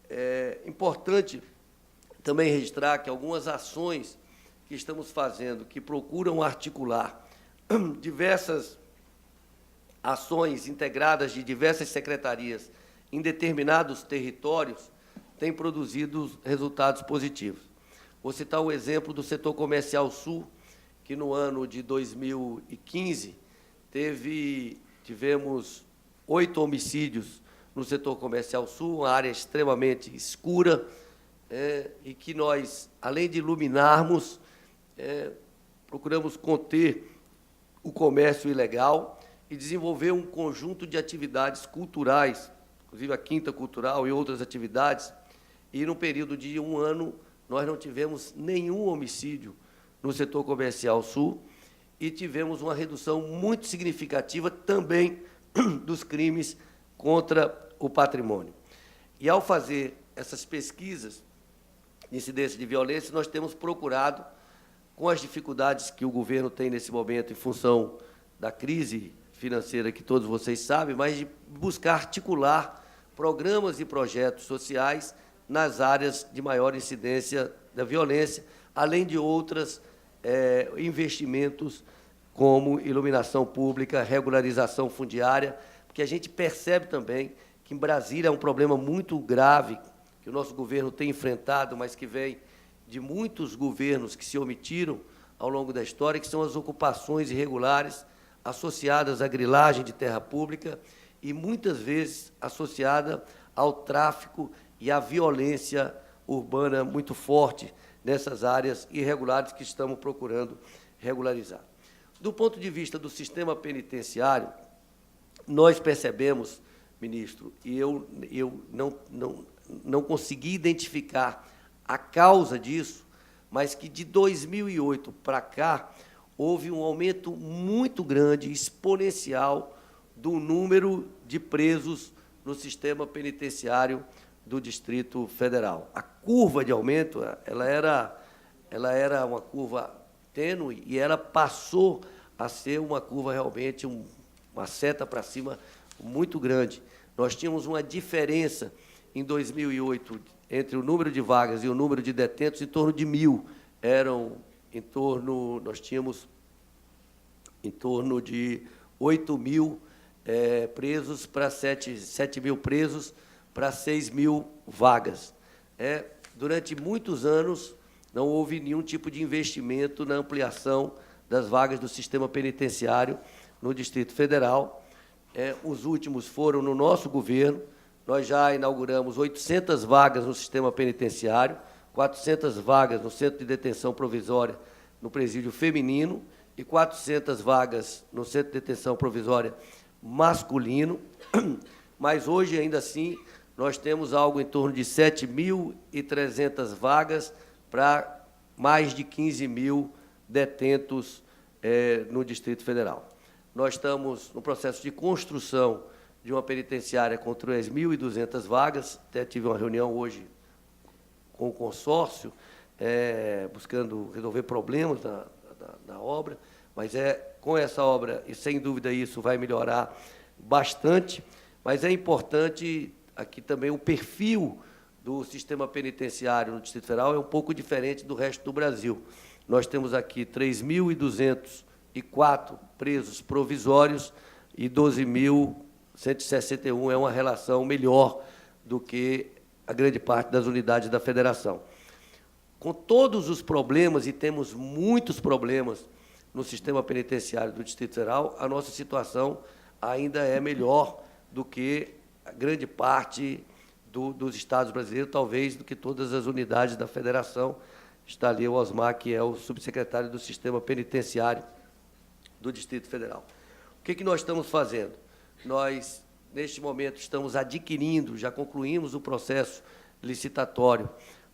é importante também registrar que algumas ações que estamos fazendo, que procuram articular diversas ações integradas de diversas secretarias em determinados territórios, têm produzido resultados positivos. Vou citar o exemplo do setor comercial sul, que no ano de 2015 tivemos 8 homicídios no setor comercial sul, uma área extremamente escura, e que nós, além de iluminarmos, procuramos conter o comércio ilegal e desenvolver um conjunto de atividades culturais, inclusive a Quinta Cultural e outras atividades, e no período de 1 ano nós não tivemos nenhum homicídio no setor comercial sul e tivemos uma redução muito significativa também dos crimes contra o patrimônio. E, ao fazer essas pesquisas de incidência de violência, nós temos procurado, com as dificuldades que o governo tem nesse momento em função da crise financeira que todos vocês sabem, mas de buscar articular programas e projetos sociais nas áreas de maior incidência da violência, além de outros investimentos como iluminação pública, regularização fundiária, porque a gente percebe também que em Brasília é um problema muito grave que o nosso governo tem enfrentado, mas que vem de muitos governos que se omitiram ao longo da história, que são as ocupações irregulares associadas à grilagem de terra pública e, muitas vezes, associada ao tráfico e à violência urbana muito forte nessas áreas irregulares que estamos procurando regularizar. Do ponto de vista do sistema penitenciário, nós percebemos, ministro, e eu não consegui identificar a causa disso, mas que de 2008 para cá houve um aumento muito grande, exponencial, do número de presos no sistema penitenciário do Distrito Federal. A curva de aumento, ela era uma curva tênue e ela passou a ser uma curva realmente, uma seta para cima muito grande. Nós tínhamos uma diferença em 2008 entre o número de vagas e o número de detentos em torno de 1.000. Nós tínhamos em torno de 8.000 presos para 7.000 presos para 6.000 vagas. Durante muitos anos, não houve nenhum tipo de investimento na ampliação das vagas do sistema penitenciário no Distrito Federal. Os últimos foram no nosso governo. Nós já inauguramos 800 vagas no sistema penitenciário, 400 vagas no Centro de Detenção Provisória no Presídio Feminino e 400 vagas no Centro de Detenção Provisória masculino. Mas hoje, ainda assim, nós temos algo em torno de 7.300 vagas para mais de 15.000 detentos no Distrito Federal. Nós estamos no processo de construção de uma penitenciária com 3.200 vagas. Até tive uma reunião hoje com o consórcio, buscando resolver problemas da obra, mas com essa obra, e sem dúvida isso vai melhorar bastante, mas é importante aqui também o perfil do sistema penitenciário no Distrito Federal é um pouco diferente do resto do Brasil. Nós temos aqui 3.204 presos provisórios e 12.161 é uma relação melhor do que a grande parte das unidades da Federação. Com todos os problemas, e temos muitos problemas no sistema penitenciário do Distrito Federal, a nossa situação ainda é melhor do que a grande parte dos estados brasileiros, talvez do que todas as unidades da Federação. Está ali o Osmar, que é o subsecretário do Sistema Penitenciário do Distrito Federal. O que nós estamos fazendo? Nós, neste momento, estamos adquirindo, já concluímos o processo licitatório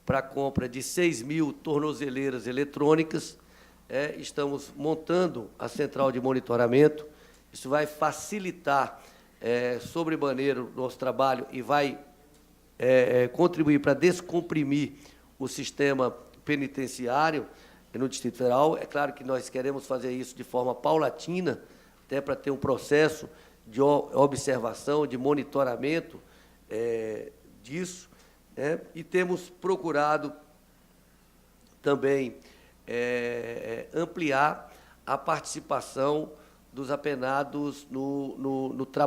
para a compra de 6.000 tornozeleiras eletrônicas. Estamos montando a central de monitoramento. Isso vai facilitar sobremaneira o nosso trabalho e vai contribuir para descomprimir o sistema penitenciário no Distrito Federal. É claro que nós queremos fazer isso de forma paulatina, até para ter um processo de observação, de monitoramento disso, e temos procurado também ampliar a participação dos apenados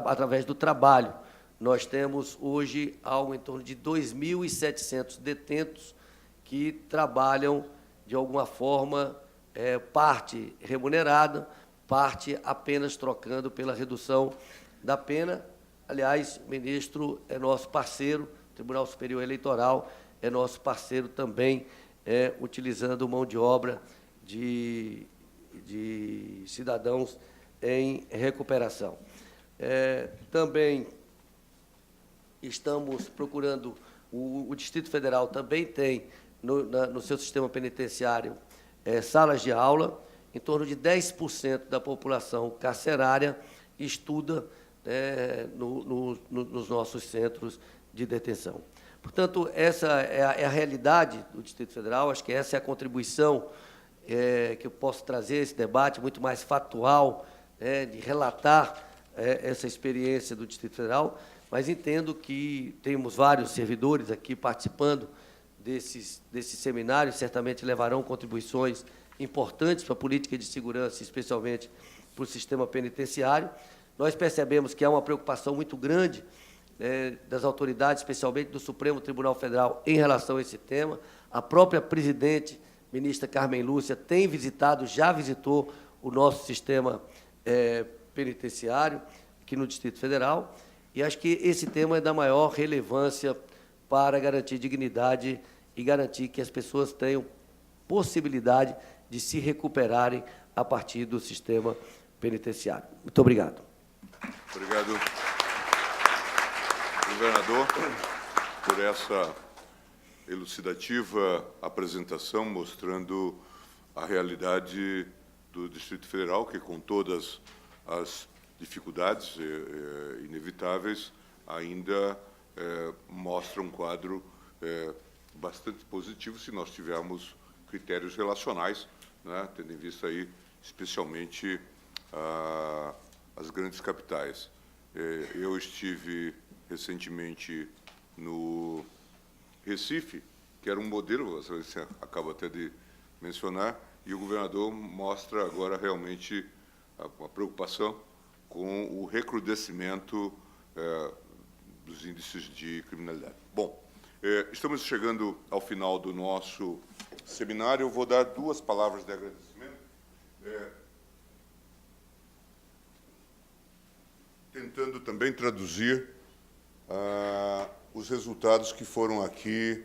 através do trabalho. Nós temos hoje algo em torno de 2.700 detentos que trabalham de alguma forma, parte remunerada, parte apenas trocando pela redução da pena. Aliás, o ministro é nosso parceiro, o Tribunal Superior Eleitoral é nosso parceiro também, utilizando mão de obra de cidadãos em recuperação. Também estamos procurando, o Distrito Federal também tem, no seu sistema penitenciário, salas de aula. Em torno de 10% da população carcerária estuda nos nossos centros de detenção. Portanto, essa é a realidade do Distrito Federal, acho que essa é a contribuição que eu posso trazer a esse debate, muito mais factual, de relatar essa experiência do Distrito Federal, mas entendo que temos vários servidores aqui participando desses seminários, certamente levarão contribuições importantes para a política de segurança, especialmente para o sistema penitenciário. Nós percebemos que há uma preocupação muito grande das autoridades, especialmente do Supremo Tribunal Federal, em relação a esse tema. A própria presidente, ministra Carmen Lúcia, já visitou o nosso sistema penitenciário aqui no Distrito Federal, e acho que esse tema é da maior relevância para garantir dignidade e garantir que as pessoas tenham possibilidade de se recuperarem a partir do sistema penitenciário. Muito obrigado. Obrigado, governador, por essa elucidativa apresentação mostrando a realidade do Distrito Federal, que, com todas as dificuldades inevitáveis, ainda mostra um quadro bastante positivo se nós tivermos critérios relacionais, né, tendo em vista aí, especialmente, as grandes capitais. Eu estive recentemente no Recife, que era um modelo, você acaba até de mencionar, e o governador mostra agora realmente a preocupação com o recrudescimento dos índices de criminalidade. Bom, estamos chegando ao final do nosso seminário. Eu vou dar 2 palavras de agradecimento, tentando também traduzir os resultados que foram aqui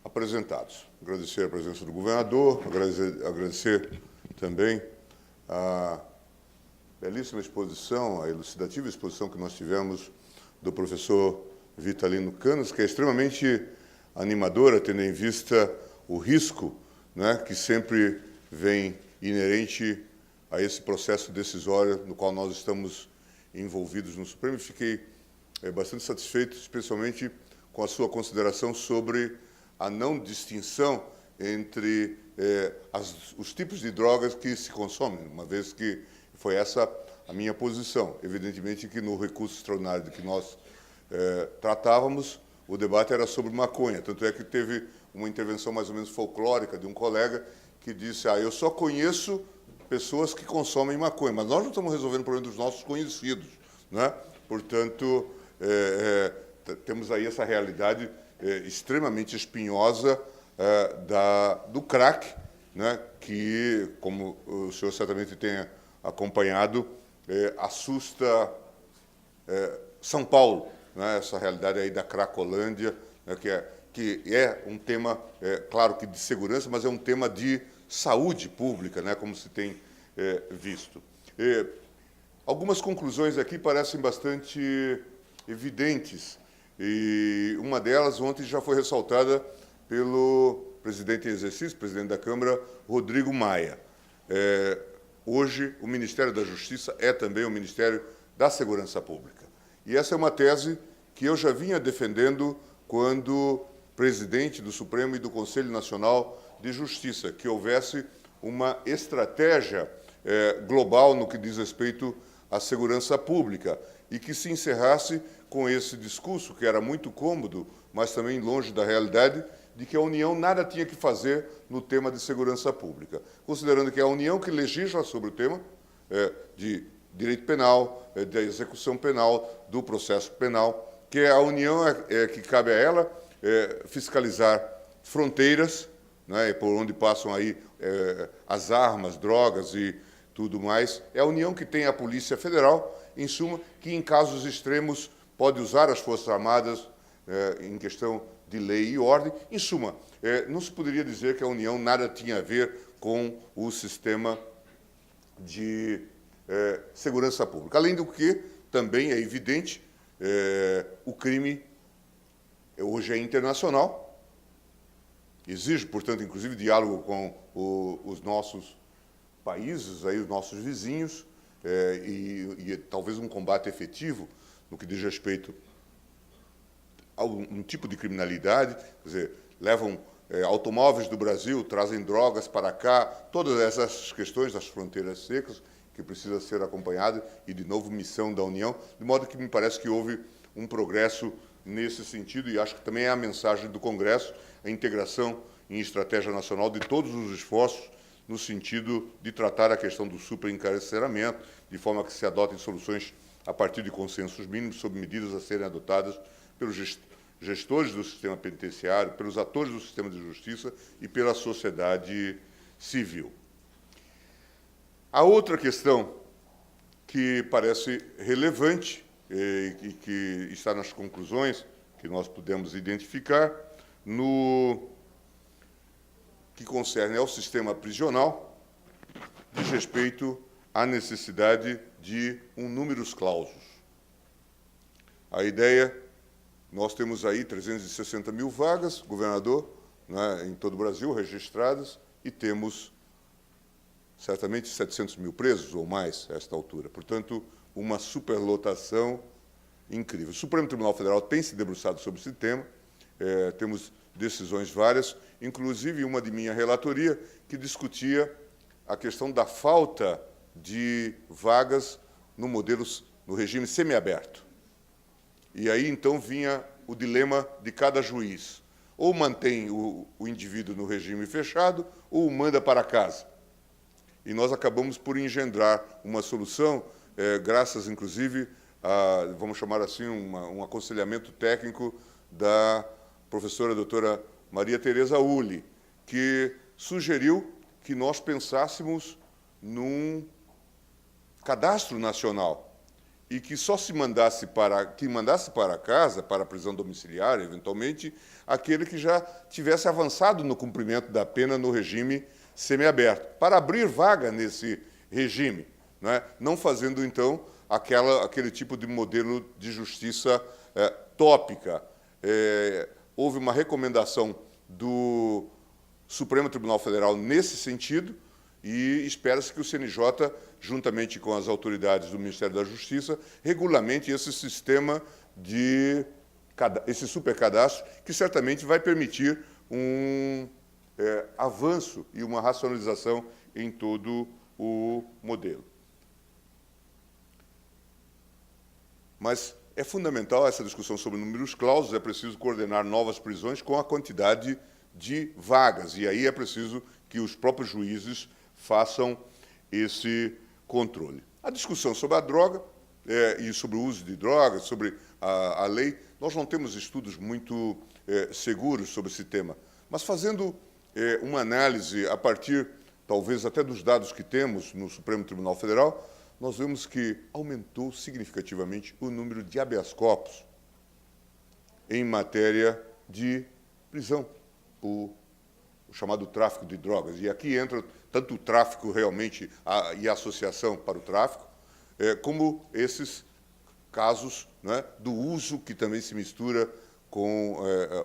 apresentados. Agradecer a presença do governador, agradecer também a belíssima exposição, a elucidativa exposição que nós tivemos do professor Vitalino Canas, que é extremamente animadora, tendo em vista o risco, né, que sempre vem inerente a esse processo decisório no qual nós estamos envolvidos no Supremo. Fiquei bastante satisfeito, especialmente com a sua consideração sobre a não distinção entre os tipos de drogas que se consomem, uma vez que foi essa a minha posição. Evidentemente que no recurso extraordinário de que nós tratávamos, o debate era sobre maconha, tanto é que teve uma intervenção mais ou menos folclórica de um colega que disse: eu só conheço pessoas que consomem maconha, mas nós não estamos resolvendo o problema dos nossos conhecidos, né? Portanto, temos aí essa realidade extremamente espinhosa do crack, né? Que, como o senhor certamente tem acompanhado, assusta São Paulo, né? Essa realidade aí da Cracolândia, né? que é um tema, claro que de segurança, mas é um tema de saúde pública, né? Como se tem visto. Algumas conclusões aqui parecem bastante evidentes, e uma delas ontem já foi ressaltada pelo presidente em exercício, presidente da Câmara, Rodrigo Maia. Hoje, o Ministério da Justiça é também o Ministério da Segurança Pública. E essa é uma tese que eu já vinha defendendo quando presidente do Supremo e do Conselho Nacional de Justiça, que houvesse uma estratégia global no que diz respeito à segurança pública e que se encerrasse com esse discurso, que era muito cômodo, mas também longe da realidade, de que a União nada tinha que fazer no tema de segurança pública, considerando que é a União que legisla sobre o tema de direito penal, da execução penal, do processo penal, que a União que cabe a ela fiscalizar fronteiras, né, por onde passam aí as armas, drogas e tudo mais. É a União que tem a Polícia Federal, em suma, que em casos extremos pode usar as Forças Armadas em questão de lei e ordem. Em suma, não se poderia dizer que a União nada tinha a ver com o sistema de segurança pública. Além do que, também é evidente, o crime hoje é internacional, exige, portanto, inclusive, diálogo com os nossos países, aí, os nossos vizinhos, e talvez um combate efetivo no que diz respeito a um tipo de criminalidade, quer dizer, levam automóveis do Brasil, trazem drogas para cá, todas essas questões das fronteiras secas, que precisa ser acompanhada, e, de novo, missão da União, de modo que me parece que houve um progresso nesse sentido, e acho que também é a mensagem do Congresso, a integração em estratégia nacional de todos os esforços no sentido de tratar a questão do superencarceramento, de forma que se adotem soluções a partir de consensos mínimos sobre medidas a serem adotadas pelos gestores do sistema penitenciário, pelos atores do sistema de justiça e pela sociedade civil. A outra questão que parece relevante e que está nas conclusões que nós pudemos identificar, no que concerne ao sistema prisional, diz respeito à necessidade de um numerus clausus. A ideia, nós temos aí 360 mil vagas, governador, né, em todo o Brasil, registradas, e temos certamente 700 mil presos ou mais a esta altura. Portanto, uma superlotação incrível. O Supremo Tribunal Federal tem se debruçado sobre esse tema, temos decisões várias, inclusive uma de minha relatoria, que discutia a questão da falta de vagas no regime semiaberto. E aí, então, vinha o dilema de cada juiz. Ou mantém o indivíduo no regime fechado, ou o manda para casa. E nós acabamos por engendrar uma solução, graças, inclusive, a, vamos chamar assim, um aconselhamento técnico da professora doutora Maria Tereza Uli, que sugeriu que nós pensássemos num cadastro nacional e que só se mandasse para casa, para a prisão domiciliar, eventualmente, aquele que já tivesse avançado no cumprimento da pena no regime semiaberto, para abrir vaga nesse regime, não fazendo, então, aquele tipo de modelo de justiça tópica. Houve uma recomendação do Supremo Tribunal Federal nesse sentido e espera-se que o CNJ, juntamente com as autoridades do Ministério da Justiça, regulamente esse sistema esse supercadastro, que certamente vai permitir um avanço e uma racionalização em todo o modelo. Mas é fundamental essa discussão sobre números clausus, é preciso coordenar novas prisões com a quantidade de vagas, e aí é preciso que os próprios juízes façam esse controle. A discussão sobre a droga e sobre o uso de drogas, sobre a lei, nós não temos estudos muito seguros sobre esse tema, mas fazendo uma análise a partir, talvez, até dos dados que temos no Supremo Tribunal Federal, nós vemos que aumentou significativamente o número de habeas corpus em matéria de prisão, o chamado tráfico de drogas. E aqui entra tanto o tráfico realmente e a associação para o tráfico, como esses casos, do uso que também se mistura com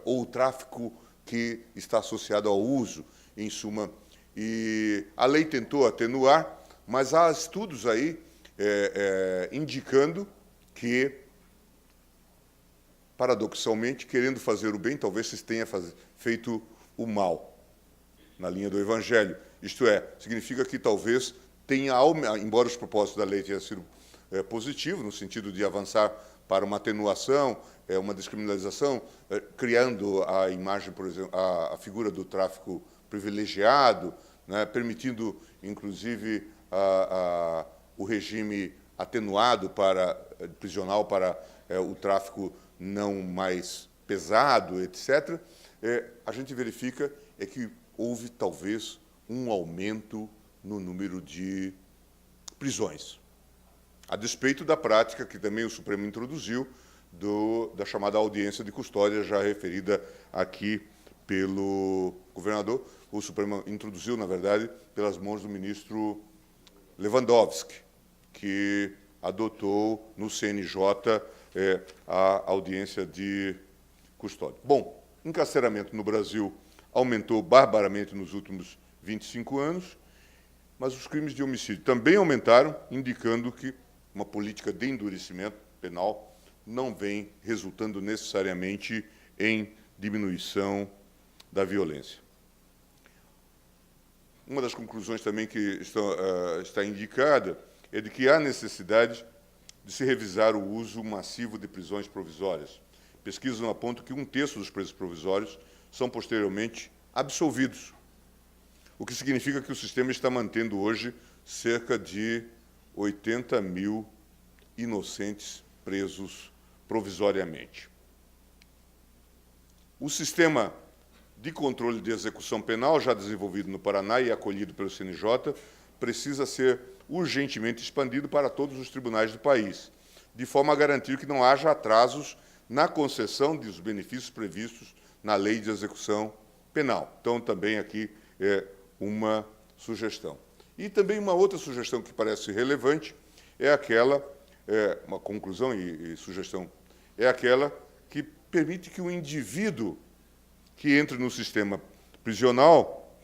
ou o tráfico que está associado ao uso, em suma. E a lei tentou atenuar, mas há estudos aí indicando que, paradoxalmente, querendo fazer o bem, talvez se tenha feito o mal, na linha do Evangelho. Isto é, significa que talvez tenha, embora os propósitos da lei tenham sido positivos, no sentido de avançar para uma atenuação, uma descriminalização, criando a imagem, por exemplo, a figura do tráfico privilegiado, permitindo, inclusive, o regime atenuado prisional para o tráfico não mais pesado, etc., a gente verifica que houve, talvez, um aumento no número de prisões, a despeito da prática que também o Supremo introduziu, da chamada audiência de custódia, já referida aqui pelo governador. O Supremo introduziu, na verdade, pelas mãos do ministro Lewandowski, que adotou no CNJ a audiência de custódia. Bom, encarceramento no Brasil aumentou barbaramente nos últimos 25 anos mas os crimes de homicídio também aumentaram, indicando que uma política de endurecimento penal não vem resultando necessariamente em diminuição da violência. Uma das conclusões também que está indicada é de que há necessidade de se revisar o uso massivo de prisões provisórias. Pesquisas apontam que 1/3 dos presos provisórios são posteriormente absolvidos, o que significa que o sistema está mantendo hoje cerca de 80 mil inocentes presos provisoriamente. O sistema de controle de execução penal, já desenvolvido no Paraná e acolhido pelo CNJ, precisa ser urgentemente expandido para todos os tribunais do país, de forma a garantir que não haja atrasos na concessão dos benefícios previstos na Lei de Execução Penal. Então, também aqui é uma sugestão. E também uma outra sugestão que parece relevante é aquela, uma conclusão e sugestão, é aquela que permite que o indivíduo que entre no sistema prisional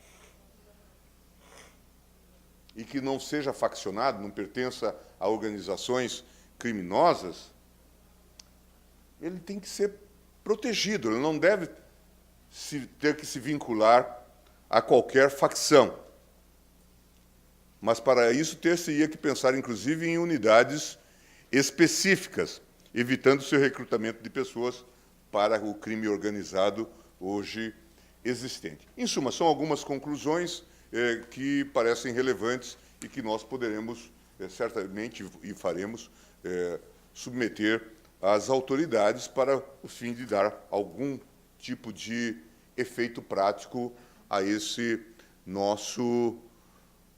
e que não seja faccionado, não pertença a organizações criminosas, ele tem que ser protegido, ele não deve ter que se vincular a qualquer facção. Mas, para isso, ter-se-ia que pensar, inclusive, em unidades específicas, evitando o seu recrutamento de pessoas para o crime organizado hoje existente. Em suma, são algumas conclusões que parecem relevantes e que nós poderemos, certamente, e faremos, submeter às autoridades para o fim de dar algum tipo de efeito prático a esse nosso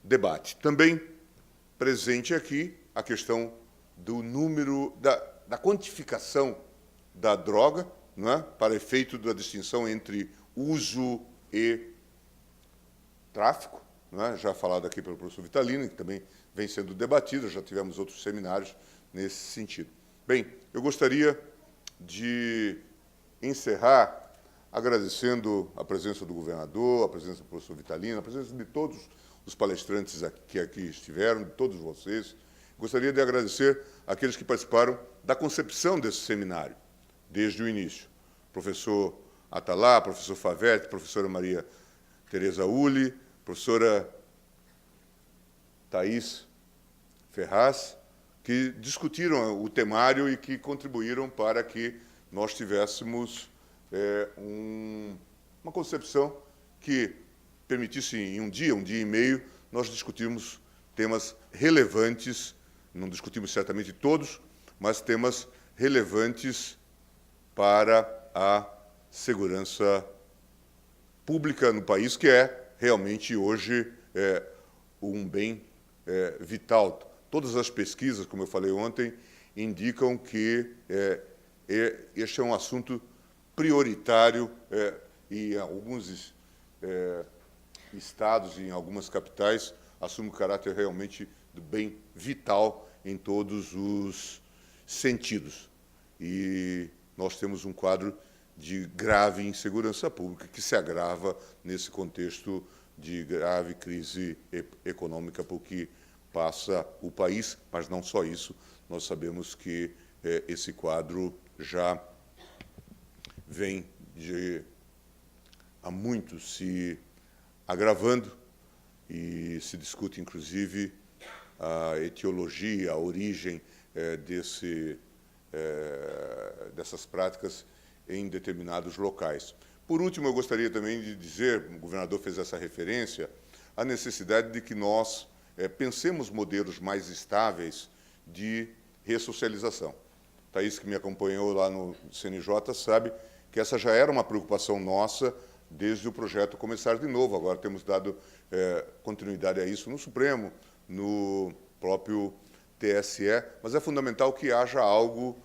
debate. Também presente aqui a questão do número, da quantificação da droga, não é? Para efeito da distinção entre uso e tráfico, não é? Já falado aqui pelo professor Vitalino, que também vem sendo debatido, já tivemos outros seminários nesse sentido. Bem, eu gostaria de encerrar agradecendo a presença do governador, a presença do professor Vitalino, a presença de todos os palestrantes que aqui estiveram, de todos vocês. Gostaria de agradecer àqueles que participaram da concepção desse seminário, desde o início. Professor Atalá, professor Favete, professora Maria Tereza Uli, professora Thaís Ferraz, que discutiram o temário e que contribuíram para que nós tivéssemos uma concepção que permitisse, em um dia e meio, nós discutirmos temas relevantes, não discutimos certamente todos, mas temas relevantes para a segurança pública no país, que é realmente hoje um bem vital. Todas as pesquisas, como eu falei ontem, indicam que este é um assunto prioritário e em alguns estados e em algumas capitais assume o caráter realmente do bem vital em todos os sentidos. E nós temos um quadro de grave insegurança pública que se agrava nesse contexto de grave crise econômica por que passa o país, mas não só isso, nós sabemos que esse quadro já vem há muito se agravando e se discute, inclusive, a etiologia, a origem dessas práticas em determinados locais. Por último, eu gostaria também de dizer, o governador fez essa referência, a necessidade de que nós pensemos modelos mais estáveis de ressocialização. Thaís, que me acompanhou lá no CNJ, sabe que essa já era uma preocupação nossa desde o projeto Começar de Novo. Agora temos dado continuidade a isso no Supremo, no próprio TSE, mas é fundamental que haja algo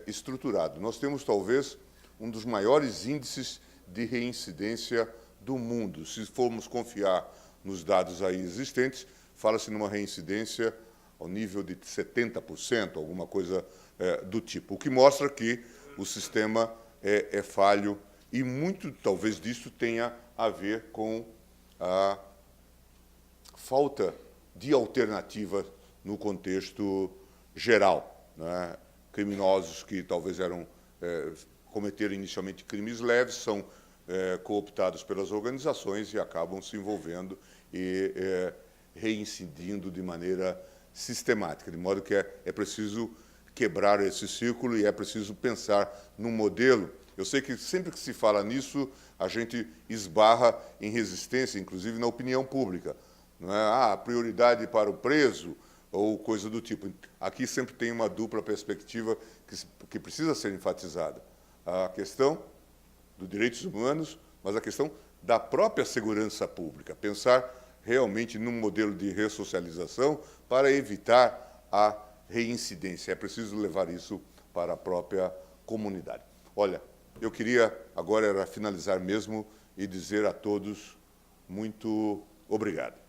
estruturado. Nós temos, talvez, um dos maiores índices de reincidência do mundo. Se formos confiar nos dados aí existentes, fala-se numa reincidência ao nível de 70%, alguma coisa do tipo, o que mostra que o sistema é falho e muito, talvez, disso tenha a ver com a falta de alternativa no contexto geral, né? Criminosos que talvez cometeram inicialmente crimes leves, são cooptados pelas organizações e acabam se envolvendo e reincidindo de maneira sistemática, de modo que é preciso quebrar esse círculo e é preciso pensar num modelo. Eu sei que sempre que se fala nisso, a gente esbarra em resistência, inclusive na opinião pública. Não é? Prioridade para o preso ou coisa do tipo. Aqui sempre tem uma dupla perspectiva que precisa ser enfatizada. A questão dos direitos humanos, mas a questão da própria segurança pública. Pensar realmente num modelo de ressocialização para evitar a reincidência. É preciso levar isso para a própria comunidade. Olha, eu queria agora finalizar mesmo e dizer a todos muito obrigado.